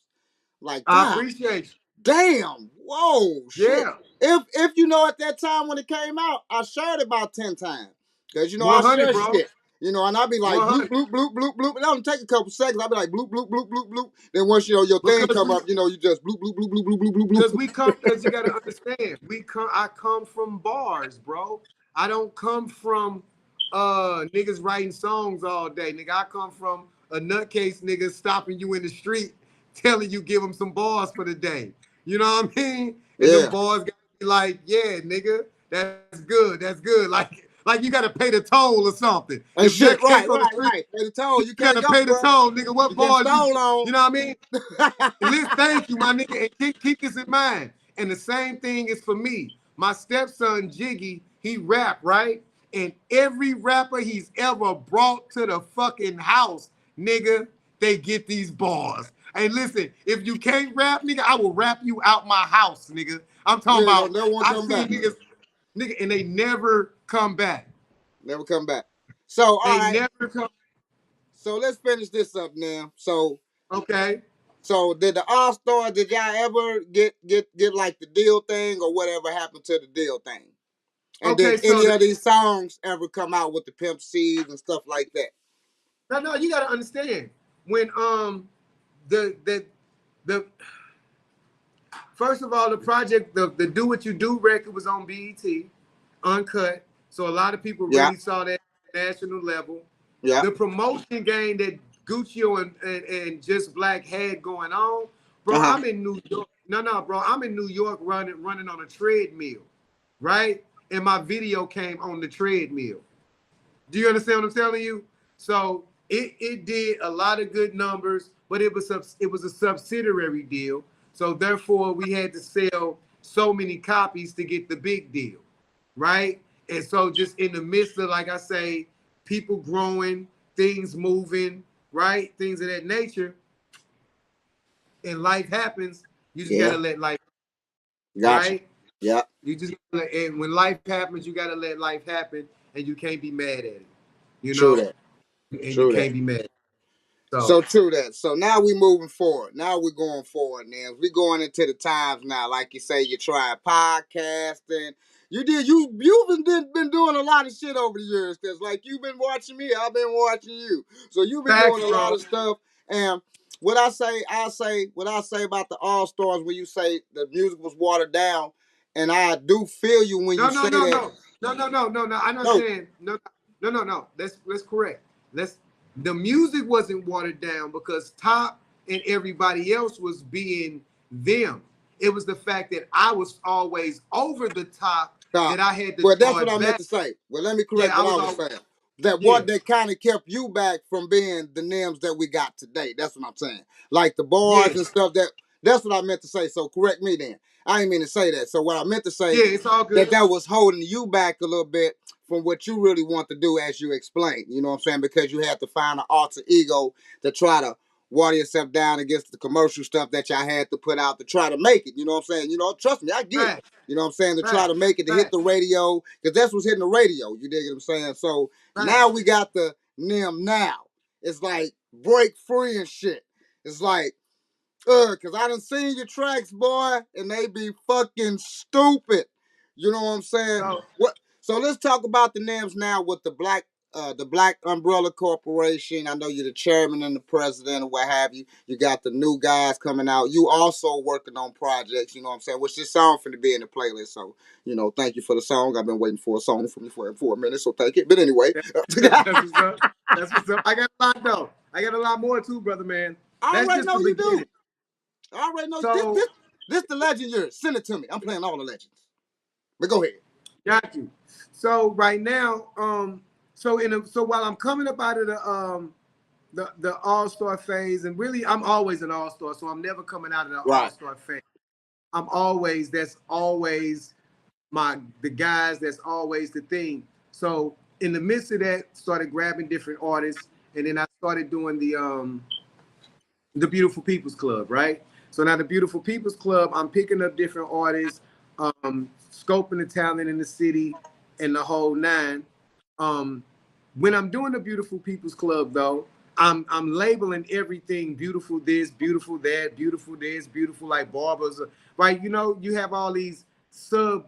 Like, I appreciate you. Damn. Whoa. Shit. Yeah. If you know at that time when it came out, I shared it about 10 times. Because you know I share shit. You know, and I'll be like bloop, bloop, bloop, bloop, bloop. It don't take a couple seconds. I'll be like bloop, bloop, bloop, bloop, bloop. Then once you know your thing come up, you know, you just bloop, bloop, bloop, bloop, bloop, bloop, bloop. Because you gotta understand, I come from bars, bro. I don't come from niggas writing songs all day. Nigga, I come from a nutcase nigga stopping you in the street, telling you give him some bars for the day. You know what I mean? And them bars gotta be like, yeah, nigga, that's good. Like you gotta pay the toll or something. And shit, right. Pay the toll. You gotta pay the toll, nigga. What bars you know what I mean? Listen, thank you, my nigga. And keep this in mind. And the same thing is for me. My stepson Jiggy, he rap, right? And every rapper he's ever brought to the fucking house, nigga, they get these bars. Hey, listen, if you can't rap, nigga, I will rap you out my house, nigga. I'm talking about, I see niggas, nigga, and they never come back. Never come back. So, all right. Never come. So, let's finish this up now. So, okay. So, did the Allstars, did y'all ever get like the deal thing or whatever happened to the deal thing? And did any of these songs ever come out with the Pimp C's and stuff like that? No, you gotta understand. When the first of all, the project, the Do What You Do record was on BET, uncut. So a lot of people really saw that at the national level. Yeah. The promotion game that Guccio and Just Black had going on, bro. I'm in New York. No, bro. I'm in New York running on a treadmill, right? And my video came on the treadmill. Do you understand what I'm telling you? So it did a lot of good numbers, but it was a subsidiary deal. So therefore, we had to sell so many copies to get the big deal, right? And so just in the midst of, like I say, people growing, things moving, right? Things of that nature, and life happens, you just gotta let life happen, right? Yeah. You just, and when life happens, you gotta let life happen, and you can't be mad at it. You know? True that. And you can't be mad. So true that. So now we moving forward. Now we're going forward now. We're going into the times now. Like you say, you try podcasting. You've been doing a lot of shit over the years. Cause like you've been watching me, I've been watching you. So you've been doing a lot of stuff. And what I say about the Allstars when you say the music was watered down, and I do feel you when you say that. No. I'm not saying no. That's correct. The music wasn't watered down because Top and everybody else was being them. It was the fact that I was always over the top that I had to. Well, that's what I meant to say. Well, let me correct what I was saying. that kind of kept you back from being the Nims that we got today. That's what I'm saying. Like the bars and stuff. That's what I meant to say. So correct me then. I didn't mean to say that. So what I meant to say, it's all good. that was holding you back a little bit from what you really want to do, as you explained. You know what I'm saying? Because you had to find an alter ego to try to water yourself down against the commercial stuff that y'all had to put out to try to make it. You know what I'm saying? You know, trust me, I get it. You know what I'm saying? To try to make it, to hit the radio, because that's what's hitting the radio. You dig what I'm saying? So now we got the Nim now. It's like break free and shit. It's like, cause I done seen your tracks, boy, and they be fucking stupid. You know what I'm saying? So let's talk about the Nims now with the Black Umbrella Corporation. I know you're the chairman and the president or what have you. You got the new guys coming out. You also working on projects, you know what I'm saying? Which this song finna be in the playlist. So, you know, thank you for the song. I've been waiting for a song from you for a minute, so thank it. But anyway. That's what's up. That's what's up. I got a lot though. I got a lot more too, brother man. I already know you do. I already know. So, this the legend yours. Send it to me. I'm playing all the legends. But go ahead. Got you. So right now, so while I'm coming up out of the All-Star phase, and really I'm always an All-Star, so I'm never coming out of the All-Star phase. That's always the guys, that's always the thing. So in the midst of that, started grabbing different artists, and then I started doing the Beautiful People's Club, right? So now the Beautiful People's Club, I'm picking up different artists, scoping the talent in the city and the whole nine. When I'm doing the Beautiful People's Club, though, I'm labeling everything beautiful this, beautiful that, beautiful this, beautiful like barbers, right? You know, you have all these sub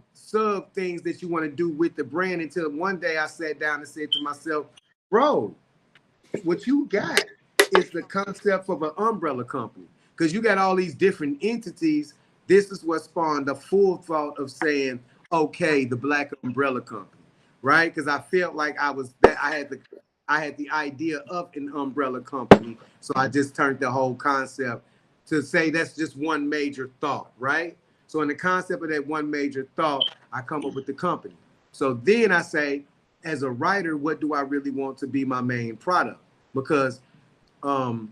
things that you want to do with the brand, until one day I sat down and said to myself, bro, what you got is the concept of an umbrella company, because you got all these different entities. This is what spawned the full thought of saying, okay, the Black Umbrella Company, right? Because I felt like I had the idea of an umbrella company, so I just turned the whole concept to say that's just one major thought, right? So in the concept of that one major thought, I come up with the company. So then I say, as a writer, what do I really want to be my main product? Because the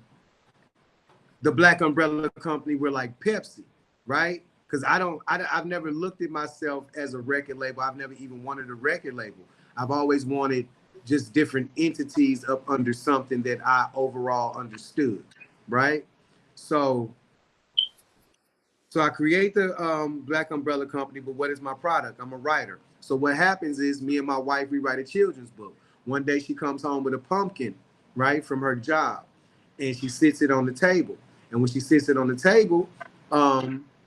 Black Umbrella Company, we're like Pepsi, right? Because I've never looked at myself as a record label. I've never even wanted a record label. I've always wanted just different entities up under something that I overall understood, right? So I create the Black Umbrella Company, but what is my product? I'm a writer. So what happens is, me and my wife, we write a children's book. One day she comes home with a pumpkin, right, from her job, and she sits it on the table. And when she sits it on the table,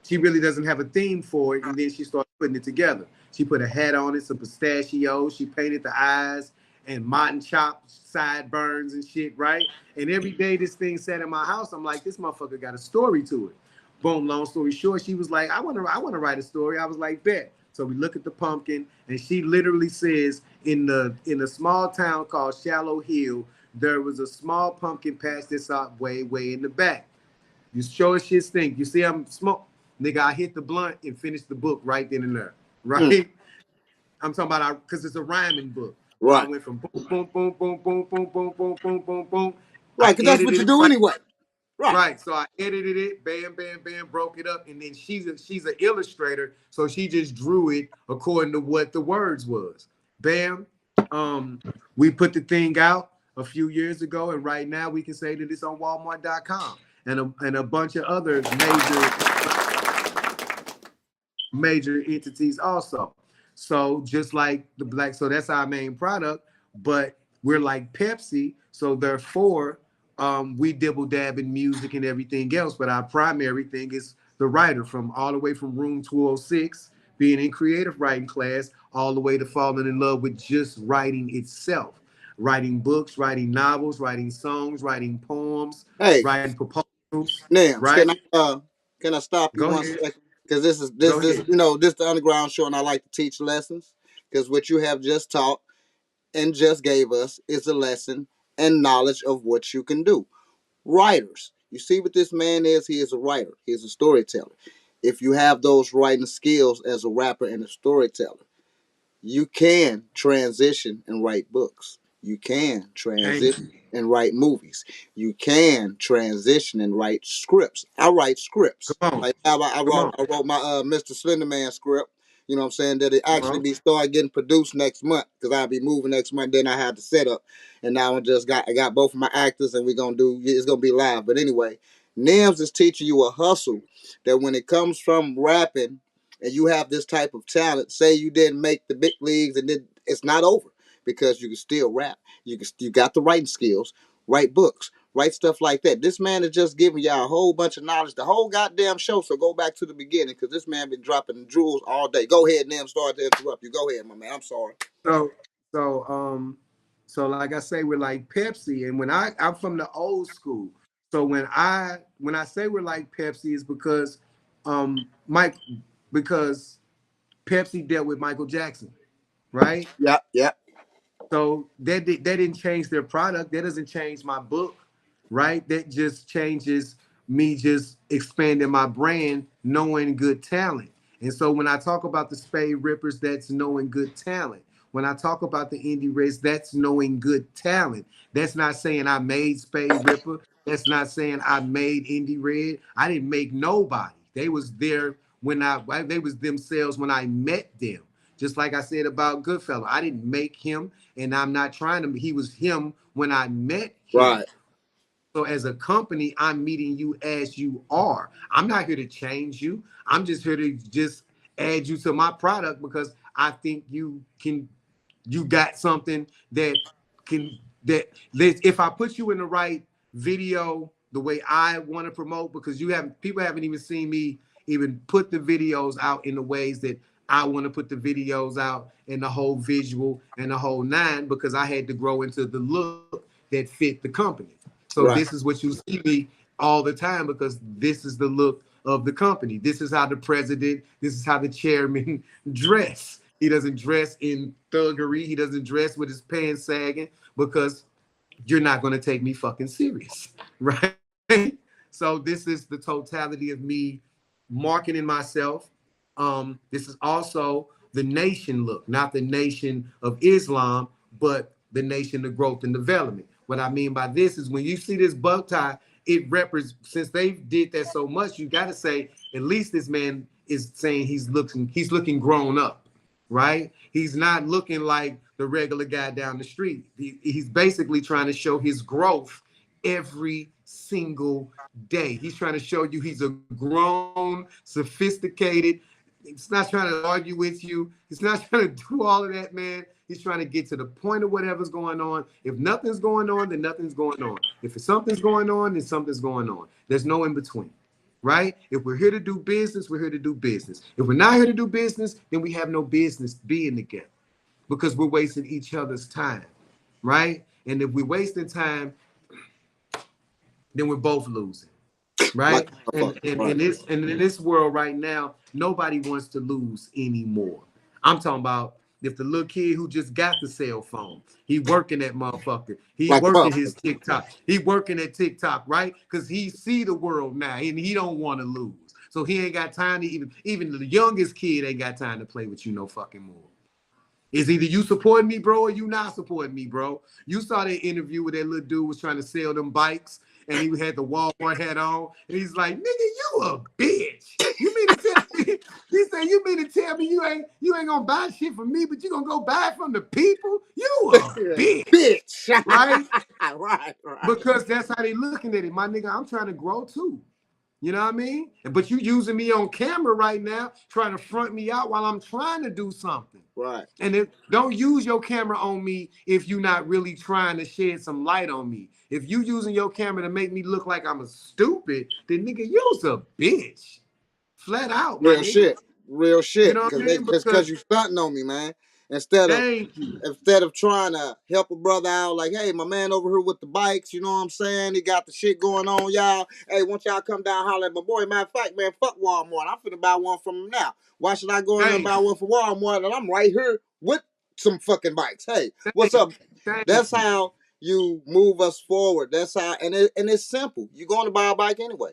she really doesn't have a theme for it, and then she starts putting it together. She put a hat on it, some pistachios, she painted the eyes, and mutton chops, sideburns and shit, right? And every day this thing sat in my house, I'm like, this motherfucker got a story to it. Boom, long story short, she was like, I want to write a story. I was like, bet. So we look at the pumpkin, and she literally says, in a small town called Shallow Hill, there was a small pumpkin patch that's out way in the back. You show us shit stink. You see I'm smoke. Nigga, I hit the blunt and finished the book right then and there. Right? I'm talking about, because it's a rhyming book. Right. I went from boom, boom, boom, boom, boom, boom, boom, boom, boom, boom, boom. Right, because that's what you do anyway. Right. So I edited it, bam, bam, bam, broke it up, and then she's an illustrator, so she just drew it according to what the words was. Bam. We put the thing out a few years ago, and right now we can say that it's on Walmart.com and a bunch of other major entities also. So just like the Black, so that's our main product, but we're like Pepsi, so therefore we dibble dab in music and everything else, but our primary thing is the writer, from all the way from room 206, being in creative writing class, all the way to falling in love with just writing itself, writing books, writing novels, writing songs, writing poems, writing proposals. Nims, right? Can I stop you Go one ahead. second? Because this you know, this the underground show, and I like to teach lessons. Because what you have just taught and just gave us is a lesson and knowledge of what you can do. Writers, you see what this man is? He is a writer. He is a storyteller. If you have those writing skills as a rapper and a storyteller, you can transition and write books. You can Thank transition you. and write movies. You can transition and write scripts. I write scripts. Come on. Like how I Come wrote, on. I wrote my Mr. Slenderman script. You know what I'm saying? That it Come actually on. be start getting produced next month because I'll be moving next month. Then I had to set up, and now I got both of my actors, and we're gonna do. It's gonna be live. But anyway, Nims is teaching you a hustle that when it comes from rapping, and you have this type of talent. Say you didn't make the big leagues, and then it's not over because you can still rap. You got the writing skills, write books, write stuff like that. This man is just giving y'all a whole bunch of knowledge, the whole goddamn show. So go back to the beginning because this man been dropping jewels all day. Go ahead, Nim. Sorry to interrupt you. Go ahead, my man. I'm sorry. So so so like I say, we're like Pepsi, and I'm from the old school. So when I say we're like Pepsi, is because Mike because Pepsi dealt with Michael Jackson, right? Yep, yep. So that didn't change their product. That doesn't change my book, right? That just changes me just expanding my brand, knowing good talent. And so when I talk about the Spade Rippers, that's knowing good talent. When I talk about the Indie Race, that's knowing good talent. That's not saying I made Spade Ripper. That's not saying I made Indie Red. I didn't make nobody. They was there they was themselves when I met them. Just like I said about Goodfellas, I didn't make him, and I'm not trying to. He was him when I met him. Right, So as a company, I'm meeting you as you are. I'm not here to change you. I'm just here to just add you to my product because I think you got something that can if I put you in the right video the way I want to promote, because people haven't even seen me even put the videos out in the ways that I want to put the videos out, and the whole visual and the whole nine, because I had to grow into the look that fit the company. So right, this is what you see me all the time, because this is the look of the company. This is how the president, this is how the chairman dress. He doesn't dress in thuggery. He doesn't dress with his pants sagging, because you're not going to take me fucking serious, right? So this is the totality of me marketing myself. This is also the nation look, not the nation of Islam, but the nation of growth and development. What I mean by this is when you see this bow tie, it represents, since they did that so much, you got to say at least this man is saying he's looking grown up, right? He's not looking like the regular guy down the street. He's basically trying to show his growth every single day. He's trying to show you he's a grown, sophisticated. He's not trying to argue with you. He's not trying to do all of that, man. He's trying to get to the point of whatever's going on. If nothing's going on, then nothing's going on. If something's going on, then something's going on. There's no in between, right? If we're here to do business, we're here to do business. If we're not here to do business, then we have no business being together, because we're wasting each other's time, right? And if we're wasting time, then we're both losing, like right? And right. in this world right now, nobody wants to lose anymore. I'm talking about if the little kid who just got the cell phone, he working that motherfucker, he Like a working his motherfucker. TikTok, he working at TikTok, right? Because he see the world now and he don't want to lose. So he ain't got time to even the youngest kid ain't got time to play with you no fucking more. It's either you supporting me, bro, or you not supporting me, bro. You saw that interview where that little dude was trying to sell them bikes, and he had the Walmart hat on, and he's like, "Nigga, you a bitch. You mean to tell me?" He said, "You mean to tell me you ain't gonna buy shit from me, but you gonna go buy it from the people? You a bitch, Bitch. right?" Right, right. Because that's how they looking at it, my nigga. I'm trying to grow too. You know what I mean? But you using me on camera right now, trying to front me out while I'm trying to do something. Right. And don't use your camera on me if you're not really trying to shed some light on me. If you using your camera to make me look like I'm a stupid, then nigga, you's a bitch. Flat out, my Real nigga. shit. Real You shit. know what I Cause mean? cause Because you stunting on me, man. Instead of thank you. trying to help a brother out, like, hey, my man over here with the bikes, you know what I'm saying? He got the shit going on, y'all. Hey, once y'all come down, holler at my boy. Matter of fact, man, fuck Walmart. I'm finna buy one from him now. Why should I go in there and Thank buy you. one from Walmart? And I'm right here with some fucking bikes. Hey, what's Thank you. up? Thank That's you. how you move us forward. That's how, and it's simple. You're going to buy a bike anyway.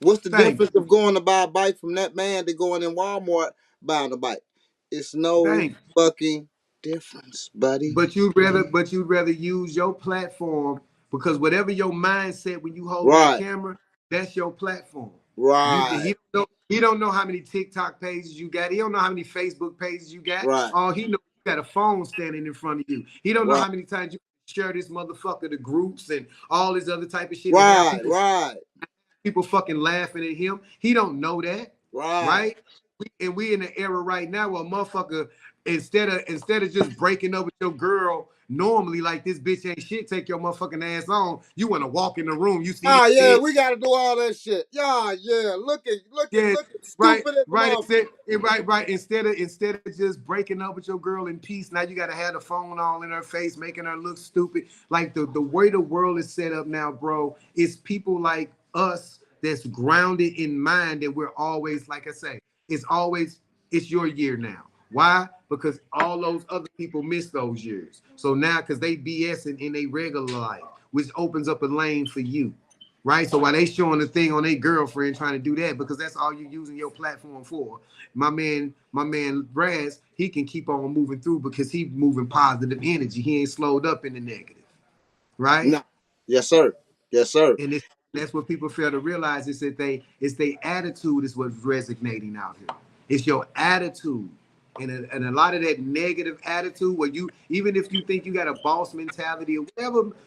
What's the Thank difference you. of going to buy a bike from that man to going in Walmart buying a bike? It's no Thank you. fucking difference, buddy. But you'd rather use your platform because whatever your mindset when you hold that Right. camera, that's your platform. Right. He don't know how many TikTok pages you got. He don't know how many Facebook pages you got. Right. All he knows you got a phone standing in front of you. He don't know Right. how many times you share this motherfucker to groups and all this other type of shit. Right. Right. People fucking laughing at him. He don't know that. Right. Right? We in the era right now where a motherfucker instead of just breaking up with your girl normally like this bitch ain't shit, take your motherfucking ass on. You want to walk in the room, you see yeah, bitch. we gotta do all that shit. Yeah, looking Right, stupid at the motherfucker. right. Instead of just breaking up with your girl in peace, now you gotta have the phone all in her face, making her look stupid. Like the way the world is set up now, bro, is people like us that's grounded in mind that we're always, like I say, it's your year now. Why? Because all those other people missed those years. So now, because they BSing in their regular life, which opens up a lane for you. Right? So while they showing the thing on their girlfriend trying to do that, because that's all you're using your platform for. My man Razz, he can keep on moving through because he's moving positive energy. He ain't slowed up in the negative. Right? No. Yes, sir. Yes, sir. And that's what people fail to realize is that it's their attitude is what's resonating out here. It's your attitude. And a lot of that negative attitude where you, even if you think you got a boss mentality or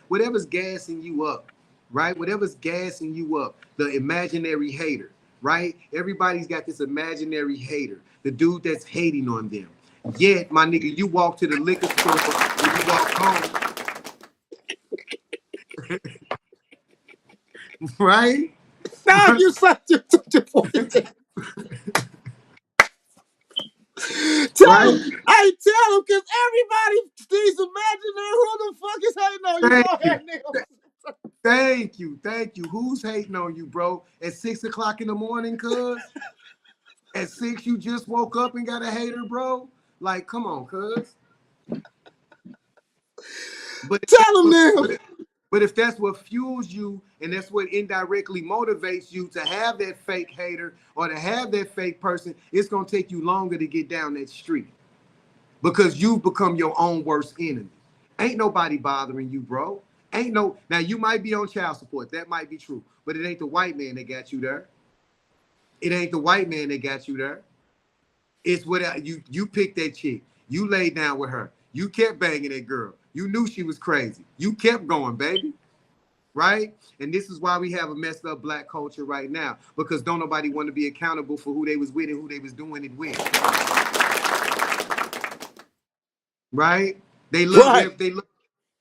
whatever's gassing you up, right? Whatever's gassing you up, the imaginary hater, right? Everybody's got this imaginary hater, the dude that's hating on them. Yet, my nigga, you walk to the liquor store and you walk home. Right? Now you such a Tell him, because everybody these imaginary who the fuck is hating on you. Go ahead, nigga. Thank you. Who's hating on you, bro? At 6 o'clock in the morning, cuz? At 6, you just woke up and got a hater, bro? Like, come on, cuz. But tell him now. But if that's what fuels you and that's what indirectly motivates you to have that fake hater or to have that fake person, it's going to take you longer to get down that street because you've become your own worst enemy. Ain't nobody bothering you, bro. Now you might be on child support. That might be true, but it ain't the white man that got you there. It ain't the white man that got you there. It's what you picked that chick. You laid down with her. You kept banging that girl. You knew she was crazy. You kept going, baby. Right? And this is why we have a messed up black culture right now, because don't nobody want to be accountable for who they was with and who they was doing it with. Right? They look,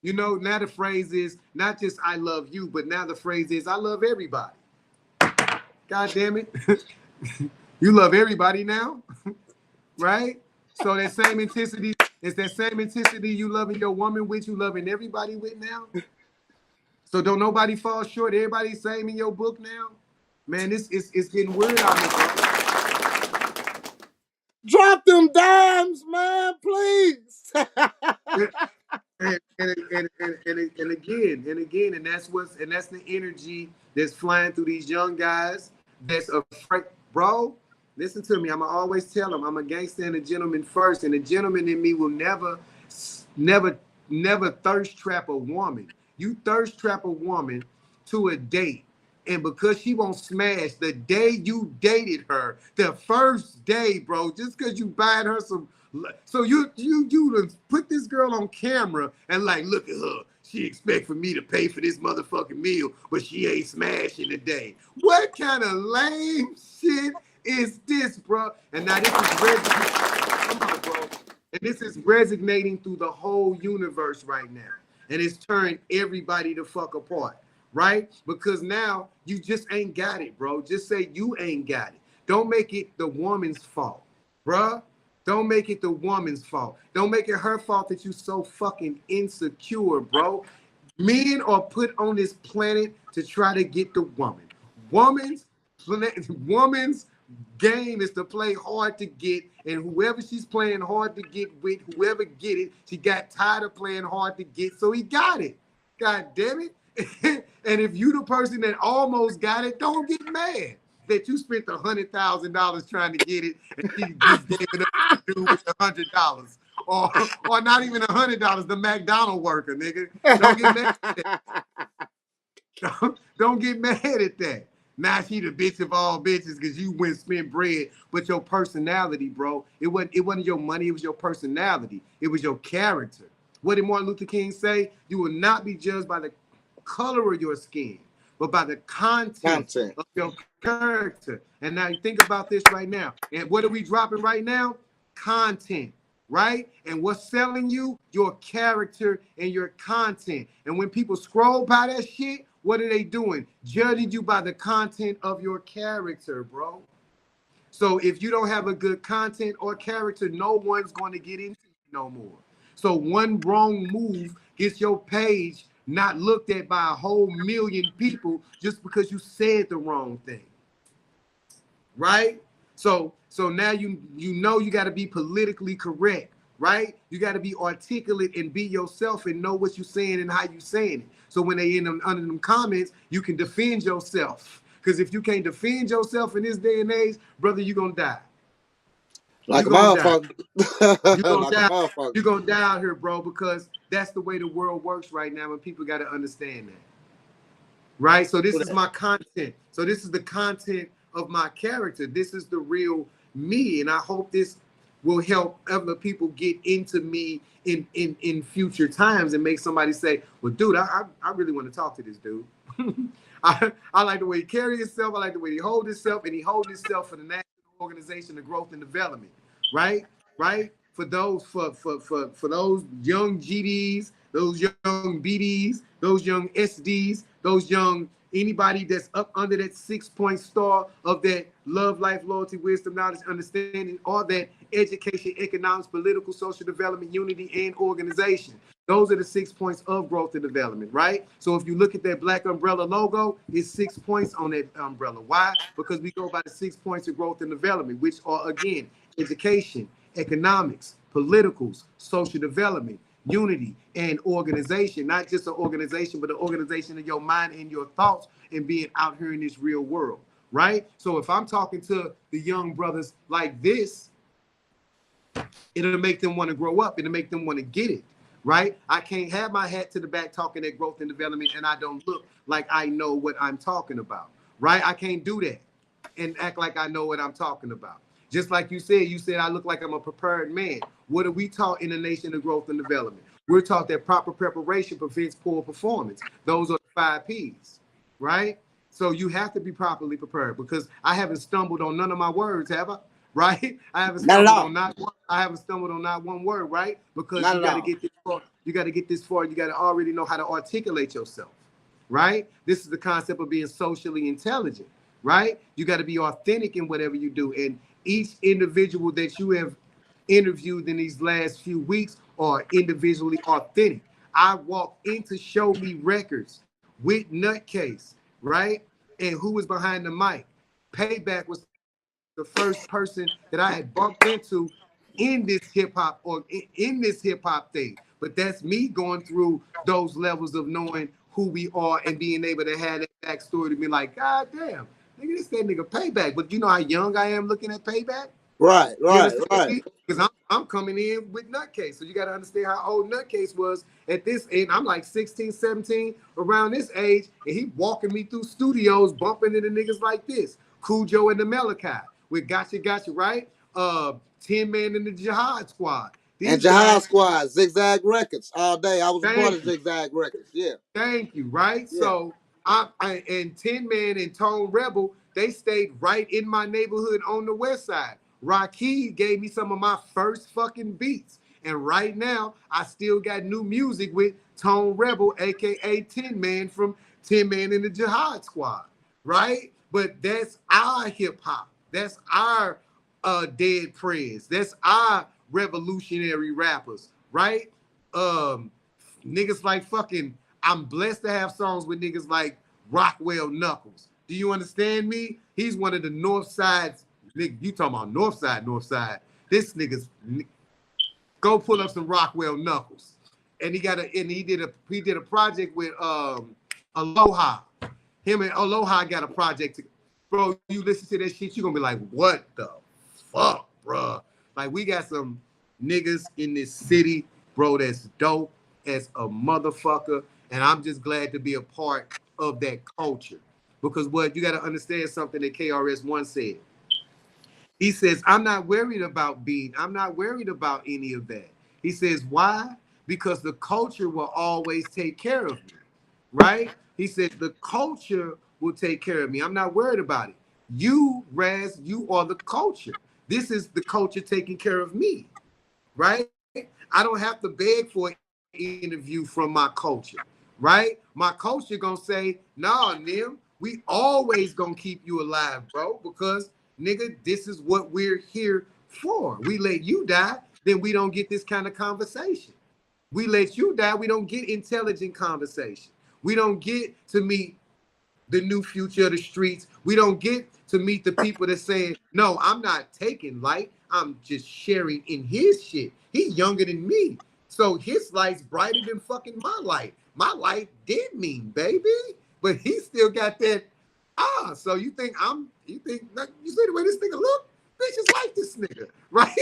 you know, now the phrase is not just I love you, but now the phrase is I love everybody. God damn it. You love everybody now. Right? So that same intensity, it's that same intensity you loving your woman with, you loving everybody with now. So don't nobody fall short. Everybody's same in your book now. Man, it's getting weird out here, bro. Drop them dimes, man, please. and again, and that's the energy that's flying through these young guys. That's afraid, bro. Listen to me. I'ma always tell them I'm a gangster and a gentleman first, and the gentleman in me will never thirst trap a woman. You thirst trap a woman to a date, and because she won't smash the day you dated her, the first day, bro, just because you buying her some, so you put this girl on camera and like, look at her. She expect for me to pay for this motherfucking meal, but she ain't smashing today. What kind of lame shit is this, bro? And now this is resonating. Come on, bro. And this is resonating through the whole universe right now. And it's turned everybody the fuck apart, right? Because now you just ain't got it, bro. Just say you ain't got it. Don't make it the woman's fault, bro. Don't make it the woman's fault. Don't make it her fault that you so fucking insecure, bro. Men are put on this planet to try to get the woman. Woman's game is to play hard to get, and whoever she's playing hard to get with, whoever get it, she got tired of playing hard to get, so he got it. God damn it. And if you the person that almost got it, don't get mad that you spent $100,000 trying to get it and she just gave it up to do with $100. or not even $100, the McDonald worker, nigga. Don't get mad at that. Don't get mad at that. Now she the bitch of all bitches because you went spend bread, but your personality, bro. It wasn't your money, it was your personality. It was your character. What did Martin Luther King say? You will not be judged by the color of your skin, but by the content of your character. And now you think about this right now. And what are we dropping right now? Content, right? And what's selling you? Your character and your content. And when people scroll by that shit, what are they doing? Judging you by the content of your character, bro. So if you don't have a good content or character, no one's going to get into you no more. So one wrong move gets your page not looked at by a whole million people just because you said the wrong thing, right? So now you know you got to be politically correct, right? You got to be articulate and be yourself and know what you're saying and how you're saying it. So when they under them comments, you can defend yourself. Because if you can't defend yourself in this day and age, brother, you're gonna die. Like a motherfucker. You're gonna die out here, bro, because that's the way the world works right now, and people got to understand that. Right? So this is my content. So this is the content of my character. This is the real me, and I hope this will help other people get into me in future times and make somebody say, well, dude, I really want to talk to this dude. I like the way he carries himself. I like the way he holds himself, and he holds himself for the National Organization of Growth and Development, right? For those those young GDs, those young BDs, those young SDs, those young anybody that's up under that 6-point star of that love, life, loyalty, wisdom, knowledge, understanding, all that education, economics, political, social development, unity, and organization. Those are the 6 points of growth and development, right? So if you look at that black umbrella logo, it's 6 points on that umbrella. Why? Because we go by the 6 points of growth and development, which are, again, education, economics, politicals, social development, unity, and organization. Not just an organization, but an organization of your mind and your thoughts and being out here in this real world, right? So if I'm talking to the young brothers like this, it'll make them want to grow up. It'll make them want to get it, right? I can't have my hat to the back talking at growth and development and I don't look like I know what I'm talking about, right? I can't do that and act like I know what I'm talking about. Just like you said I look like I'm a prepared man. What are we taught in the nation of growth and development? We're taught that proper preparation prevents poor performance. Those are the 5 Ps, right? So you have to be properly prepared because I haven't stumbled on none of my words, have I? Right? I haven't stumbled on not one word, right? Because you got to get this far. You got to get this far. You got to already know how to articulate yourself, right? This is the concept of being socially intelligent, right? You got to be authentic in whatever you do. And each individual that you have interviewed in these last few weeks are individually authentic. I walked into Show Me Records with Nutcase, right? And who was behind the mic? Payback was the first person that I had bumped into in this hip hop or in this hip hop thing. But that's me going through those levels of knowing who we are and being able to have that backstory to be like, God damn, nigga, this that nigga Payback. But you know how young I am looking at Payback? Right. Because I'm coming in with Nutcase. So you got to understand how old Nutcase was at this age. I'm like 16, 17, around this age. And he walking me through studios, bumping into niggas like this. Cujo and the Malachi. With Gotcha, right? 10 Man in the Jihad Squad. And Jihad Squad, Zigzag Records, all day. I was a part of Zigzag Records, yeah. Thank you, right? Yeah. So, I and 10 Man and Tone Rebel, they stayed right in my neighborhood on the west side. Rakeem gave me some of my first fucking beats. And right now, I still got new music with Tone Rebel, a.k.a. 10 Man from 10 Man in the Jihad Squad, right? But that's our hip-hop. That's our Dead Prez. That's our revolutionary rappers, right? Niggas like fucking, I'm blessed to have songs with niggas like Rockwell Knuckles. Do you understand me? He's one of the North Side's, nigga, you talking about North Side. This nigga's, go pull up some Rockwell Knuckles. And he did a project with Aloha. Him and Aloha got a project. Bro, you listen to that shit, you're gonna be like, what the fuck, bro? Like we got some niggas in this city, bro, that's dope as a motherfucker. And I'm just glad to be a part of that culture. Because what you got to understand something that KRS One said. He says, I'm not worried about any of that. He says, why? Because the culture will always take care of me, right? He said, the culture will take care of me. I'm not worried about it. You, Razz, you are the culture. This is the culture taking care of me, right? I don't have to beg for an interview from my culture, right? My culture gonna say, nah, Nim, we always gonna keep you alive, bro, because nigga, this is what we're here for. We let you die, then we don't get this kind of conversation. We let you die, we don't get intelligent conversation. We don't get to meet the new future of the streets. We don't get to meet the people that saying, no, I'm not taking light. I'm just sharing in his shit. He's younger than me. So his light's brighter than fucking my light. My light did mean, baby. But he still got that, so you see the way this nigga look? Bitches like this nigga, right?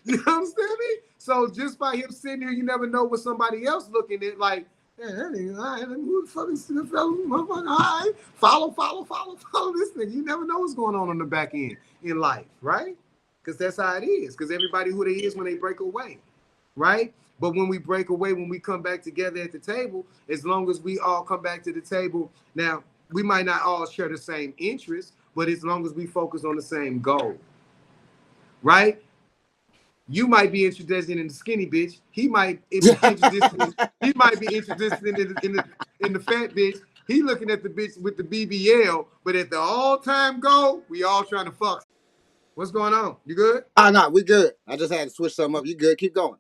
You understand me? So just by him sitting here, you never know what somebody else looking at, like, yeah, that nigga, all right, who the fuck is the fellow, motherfucker? All right, follow this nigga. You never know what's going on the back end in life, right? Because that's how it is. Because everybody who they is when they break away, right? But when we break away, when we come back together at the table, as long as we all come back to the table, now, we might not all share the same interests, but as long as we focus on the same goal, right? You might be introduced in the skinny bitch. He might be introduced in the fat bitch. He looking at the bitch with the BBL, but at the all-time goal, we all trying to fuck. What's going on? You good? No, we good. I just had to switch something up. You good? Keep going.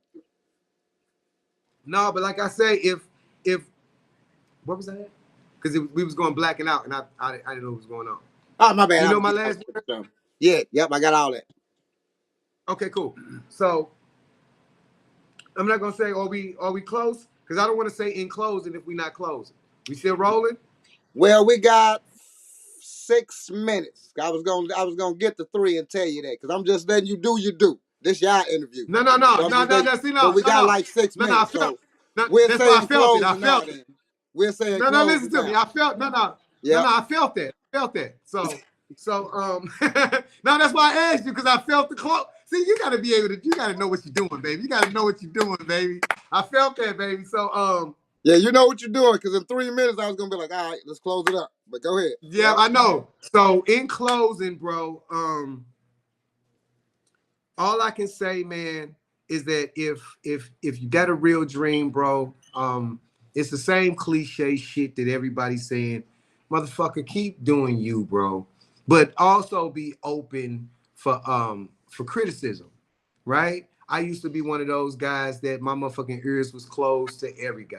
No, but like I say, if what was that? Because we was going blacking out, and I didn't know what was going on. Oh, my bad. You know my last word? Yeah, yep, I got all that. Okay, cool. So I'm not gonna say are we close? Because I don't want to say in closing if we're not closing. We still rolling? Well, we got 6 minutes. I was gonna get to 3 and tell you that because I'm just letting you do. This y'all interview. No. But we got like 6 minutes. So we're saying closing now. Then we're saying no. closing Listen to me. I felt I felt that. So no, that's why I asked you because I felt the close. See, you gotta know what you're doing, baby. You gotta know what you're doing, baby. I felt that, baby. So yeah, you know what you're doing because in 3 minutes I was gonna be like, all right, let's close it up. But go ahead. Yeah, I know. So in closing, bro, all I can say, man, is that if you got a real dream, bro, it's the same cliche shit that everybody's saying. Motherfucker, keep doing you, bro. But also be open for criticism, right? I used to be one of those guys that my motherfucking ears was closed to every guy.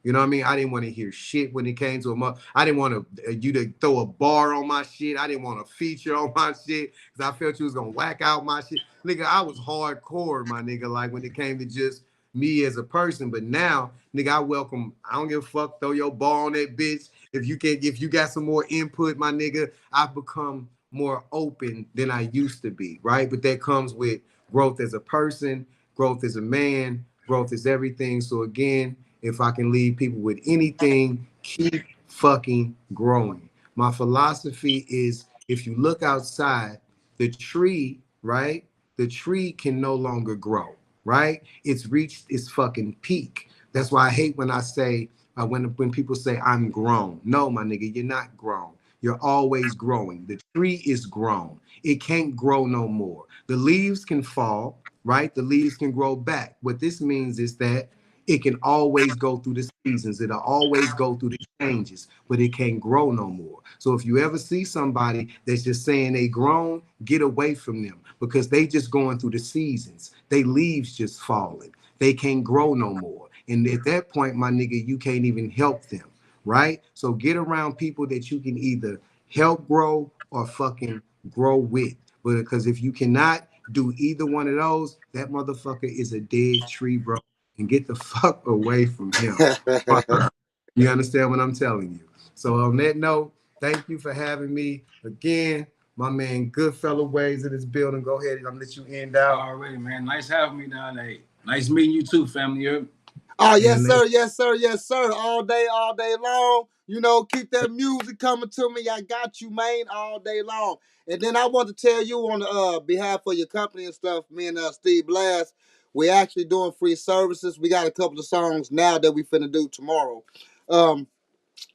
You know what I mean? I didn't want to hear shit when it came to I didn't want you to throw a bar on my shit. I didn't want a feature on my shit because I felt you was going to whack out my shit. Nigga, I was hardcore, my nigga, like when it came to just me as a person. But now, nigga, I don't give a fuck, throw your bar on that bitch. If you got some more input, my nigga, I've become more open than I used to be, right? But that comes with growth as a person, growth as a man, growth is everything. So again, if I can leave people with anything, keep fucking growing. My philosophy is if you look outside, the tree, right? The tree can no longer grow, right? It's reached its fucking peak. That's why I hate when I say, when people say I'm grown. No, my nigga, you're not grown. You're always growing. The tree is grown. It can't grow no more. The leaves can fall, right? The leaves can grow back. What this means is that it can always go through the seasons. It'll always go through the changes, but it can't grow no more. So if you ever see somebody that's just saying they grown, get away from them because they just going through the seasons. They leaves just falling. They can't grow no more. And at that point, my nigga, you can't even help them, right? So get around people that you can either help grow or fucking grow with. But because if you cannot do either one of those, that motherfucker is a dead tree, bro. And get the fuck away from him. You understand what I'm telling you? So on that note, thank you for having me again. My man, Goodfellow Ways in this building. Go ahead, I'm gonna let you end out. Already, man. Nice having me down there. Nice meeting you too, family. Oh, yes, sir, yes, sir, yes, sir. All day long. You know, keep that music coming to me. I got you, man, all day long. And then I want to tell you on the behalf of your company and stuff, me and Steve Blast, we're actually doing free services. We got a couple of songs now that we finna do tomorrow.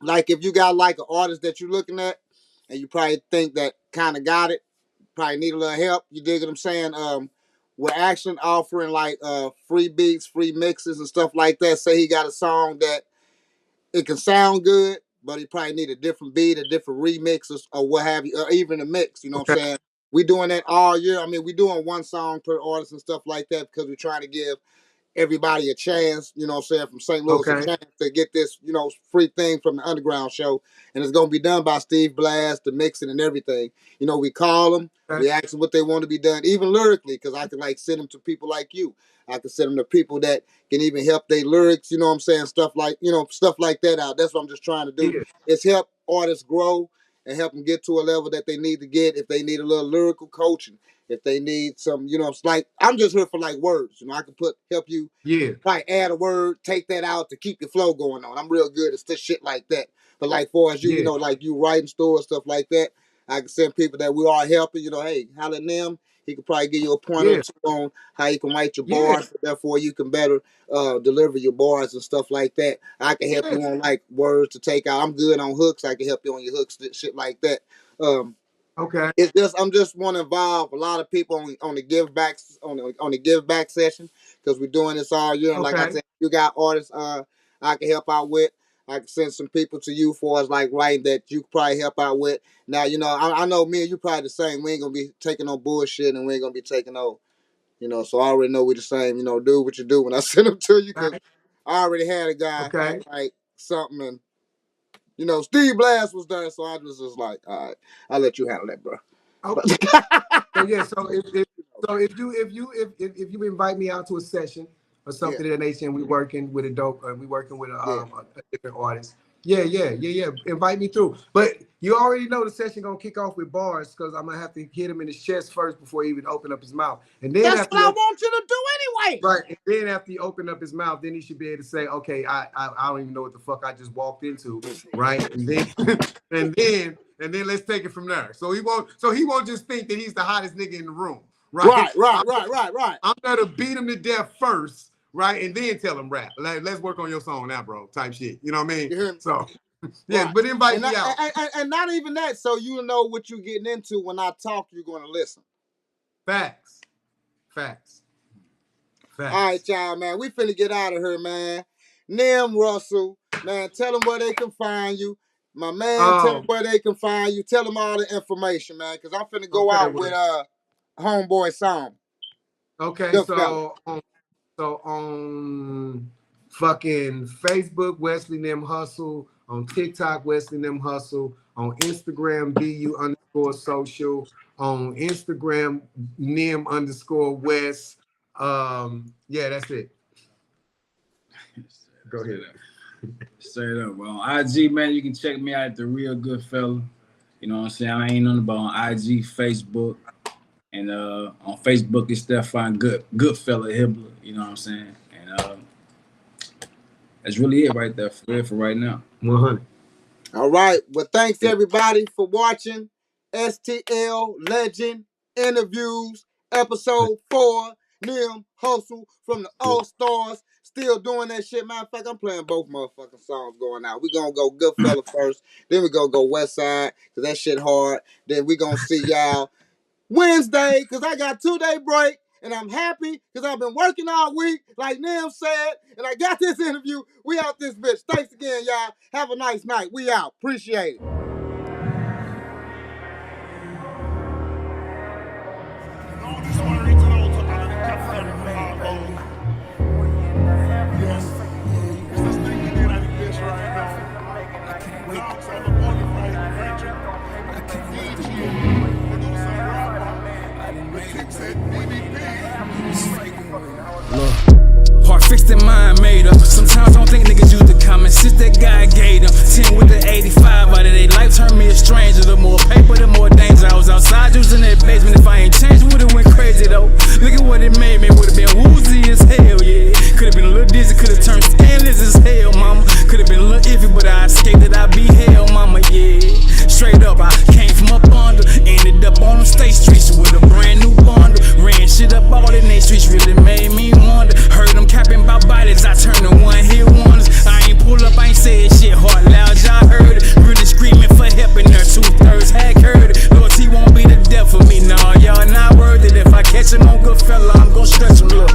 Like if you got like an artist that you're looking at and you probably think that kind of got it, probably need a little help, you dig what I'm saying? We're actually offering like free beats, free mixes and stuff like that. Say he got a song that it can sound good, but he probably need a different beat, a different remix or what have you, or even a mix, you know what I'm saying? We doing that all year. I mean, we doing one song per artist and stuff like that because we're trying to give everybody a chance, you know what I'm saying, from St. Louis, a chance to get this, you know, free thing from the underground show. And it's going to be done by Steve Blast, the mixing and everything. You know, we call them, we ask them what they want to be done, even lyrically, because I can like send them to people like you. I can send them to people that can even help their lyrics, you know what I'm saying, stuff like, you know, stuff like that out. That's what I'm just trying to do. Is help artists grow and help them get to a level that they need to get. If they need a little lyrical coaching, if they need some, you know, it's like, I'm just here for like words. You know, I can help you like add a word, take that out to keep your flow going on. I'm real good at shit like that. But like for as you, you know, like you writing stories, stuff like that, I can send people that we are helping, you know, hey, holler at Nim. He could probably give you a pointer or two on how you can write your bars, so therefore you can better deliver your bars and stuff like that. I can help you on like words to take out. I'm good on hooks. I can help you on your hooks, shit like that. It's just I'm just want to involve a lot of people on the give back on the give back session because we're doing this all year. And like I said, you got artists I can help out with. I can send some people to you for us like writing that you could probably help out with. Now you know I know me and you probably the same. We ain't gonna be taking no bullshit and we ain't gonna be taking no, you know. So I already know we the same. You know, do what you do when I send them to you because I already had a guy like something and. You know, Steve Blast was there, so I was just like, all right, I'll let you handle that, bro. Okay. So yeah, so if you invite me out to a session or something of that nature, and we working with a different artist. Yeah. Invite me through. But you already know the session gonna kick off with bars because I'm gonna have to hit him in his chest first before he even open up his mouth. And then that's what I want you to do anyway. Right. And then after he open up his mouth, then he should be able to say, okay, I don't even know what the fuck I just walked into. Right. And then and then let's take it from there. So he won't just think that he's the hottest nigga in the room. Right. I'm gonna beat him to death first. Right, and then tell him rap. Let's work on your song now, bro. Type shit. You know what I mean? So, yeah, but invite me out. And not even that, so you know what you're getting into. When I talk, you're going to listen. Facts. All right, y'all, man. We finna get out of here, man. Nim Russell, man. Tell them where they can find you. My man, tell them where they can find you. Tell them all the information, man, because I'm finna go out with Homeboy song. Okay, So on fucking Facebook, Wesley Nim Hustle. On TikTok, Wesley Nim Hustle. On Instagram, BU_social. On Instagram, Nim_West. Yeah, that's it. Go ahead. Straight up. Well, on IG, man, you can check me out at The Real Good Fella. You know what I'm saying? I ain't on about on IG, Facebook. And on Facebook, it's Stefan Goodfella Hibbler. You know what I'm saying? And that's really it right there for right now. 100. All right. Well, thanks everybody for watching STL Legend Interviews, episode 4. Nim Hustle from the Allstars. Still doing that shit. Matter of fact, I'm playing both motherfucking songs going out. We gonna go Goodfella first. Then we gonna go West Side, because that shit hard. Then we gonna see y'all Wednesday, because I got 2-day break, and I'm happy because I've been working all week, like Nim said, and I got this interview. We out this bitch. Thanks again, y'all. Have a nice night. We out. Appreciate it. fix their mind made up. Sometimes I don't think niggas use the common sense that God gave them. 10 with the 85 out of their life turned me a stranger. The more paper, the more danger. I was outside using that basement. If I ain't changed, would've went crazy though. Look at what it made me. Would've been woozy as hell, yeah. Could've been a little dizzy, could've turned scandalous as hell, mama. Could've been a little iffy, but I escaped it. I be hell, mama, yeah. Straight up, I came from up under, ended up on them state streets with a brand new bundle. Ran shit up all in they streets, really made me wonder. Heard them capping about bodies, I turned to one-hit wonders. I ain't pull up, I ain't said shit, heart loud, y'all heard it. Really screaming for help and their 2/3 had heard it. Loyalty won't be the death for me, nah, y'all not worth it. If I catch him on good fella, I'm gon' stretch him, look.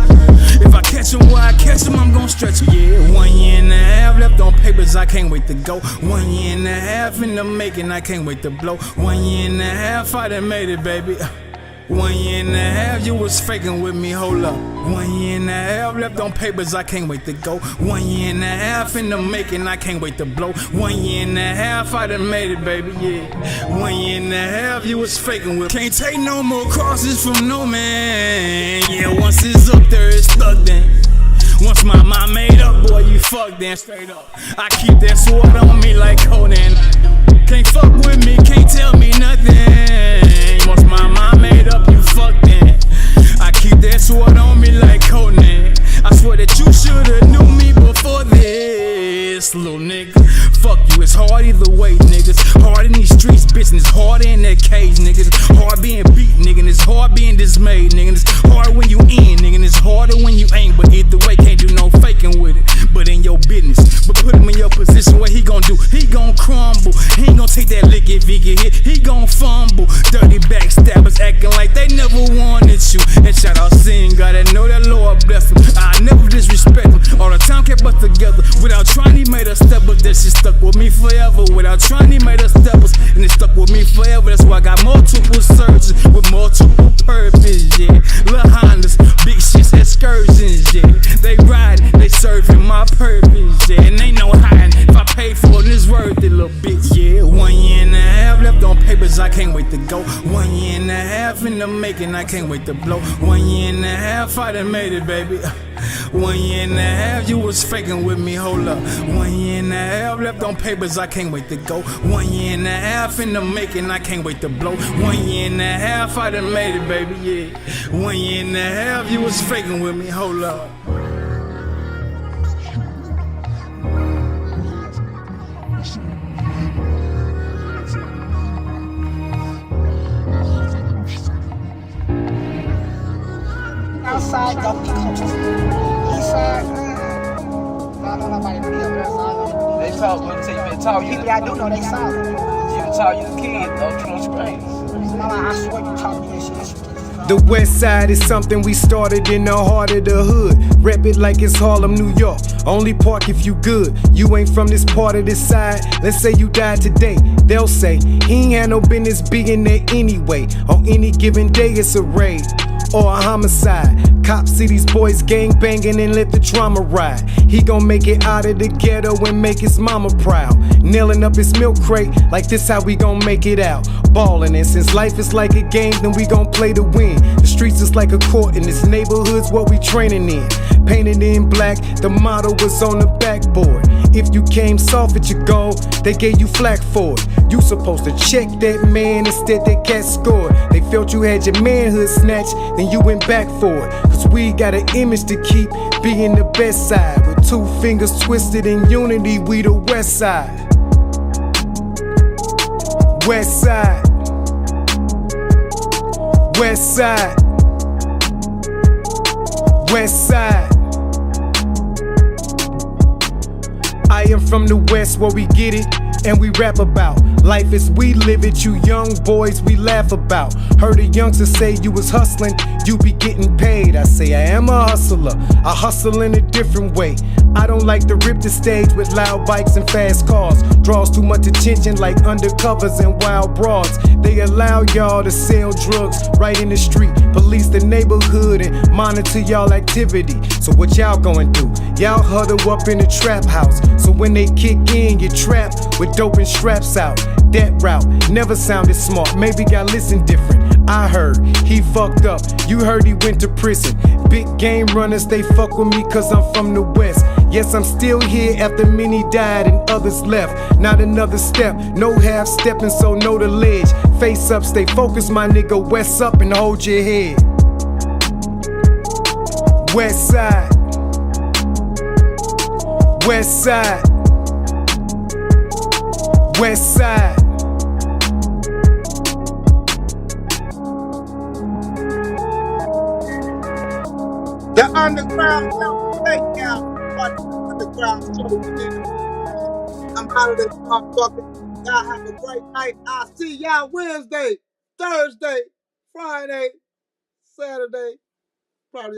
If I catch him where I catch him, I'm gon' stretch him, yeah. 1 year and a half left on papers, I can't wait to go. 1 year and a half in the making, I can't wait to blow. 1 year and a half, I done made it, baby. 1 year and a half, you was faking with me, hold up. 1 year and a half left on papers, I can't wait to go. 1 year and a half in the making, I can't wait to blow. 1 year and a half, I done made it, baby, yeah. 1 year and a half, you was faking with me. Can't take no more crosses from no man. Yeah, once it's up there, it's stuck then. Once my mind made up, boy, you fucked then, straight up. I keep that sword on me like Conan. Can't fuck with me, can't tell me nothing. Once my mind made up, you fucked then. I keep that sword on me like Conan. I swear that you should've knew me before this, little nigga. Fuck you, it's hard either way, niggas. Hard in these streets, bitch, and it's hard in that cage, niggas. Hard being beat, nigga, and it's hard being dismayed, nigga. And it's hard when you in, nigga, and it's harder when you ain't. But either way, can't do no faking with it. But in your business, but put him in your position, what he gon' do? He gon' crumble. He ain't gon' take that lick if he get hit. He gon' fumble. Dirty backstabbers acting like they never wanted you. And shout out Sin, God, I know that Lord bless him. I never disrespect him. All the time kept us together. Without trying, he made us step, but that shit stuck with me forever. Without trying, he made us steppers, and it stuck with me forever. That's why I got multiple surgeons with multiple purpose, yeah. Lil' Hondas, big shits, excursions, yeah. They riding, they serving my purpose, yeah. And ain't no hiding. If I pay for it, it's worth it, little bitch, yeah. 1 year and a half left on papers, I can't wait to go. 1 year and a half in the making, I can't wait to blow. 1 year and a half, I done made it, baby. 1 year and a half, you was faking with me, hold up. 1 year and a half left on papers, I can't wait to go. 1 year and a half in the making, I can't wait to blow. 1 year and a half, I done made it, baby, yeah. 1 year and a half, you was faking with me, hold up. Outside, don't be coaches. Eastside, nobody really up there, so They taught me to you been taught you. people that I do know, they solid. You taught you the kid, don't true screens. Mama, I swear you taught me this shit. The west side is something we started in the heart of the hood. Rep it like it's Harlem, New York. Only park if you good. You ain't from this part of this side. Let's say you died today. They'll say, he ain't had no business being there anyway. On any given day, it's a raid or a homicide. Cop see these boys gang banging and let the drama ride. He gon' make it out of the ghetto and make his mama proud. Nailing up his milk crate like this how we gon' make it out. Ballin', and since life is like a game, then we gon' play to win. The streets is like a court, and this neighborhood's what we trainin' in. Painted in black, the motto was on the backboard. If you came soft at your goal, they gave you flack for it. You supposed to check that man, instead that cat scored. They felt you had your manhood snatched, then you went back for it. Cause we got an image to keep, being the best side. With 2 fingers twisted in unity, we the west side. West side. West side. West side. I am from the west where we get it and we rap about life as we live it. You young boys we laugh about. Heard a youngster say you was hustling, you be getting paid. I say I am a hustler, I hustle in a different way. I don't like to rip the stage with loud bikes and fast cars. Draws too much attention like undercovers and wild broads. They allow y'all to sell drugs right in the street. Police the neighborhood and monitor y'all activity. So what y'all gonna do? Y'all huddle up in the trap house. So when they kick in, you're trapped with dope and straps out. That route never sounded smart, maybe y'all listen different. I heard he fucked up, you heard he went to prison. Big game runners, they fuck with me cause I'm from the West. Yes, I'm still here after many died and others left. Not another step, no half stepping, so know the ledge. Face up, stay focused, my nigga. West up and hold your head. West side. West side. West side. The underground takeout. Underground show. I'm out of this motherfucker. Y'all have a great night. I'll see y'all Wednesday, Thursday, Friday, Saturday. Probably.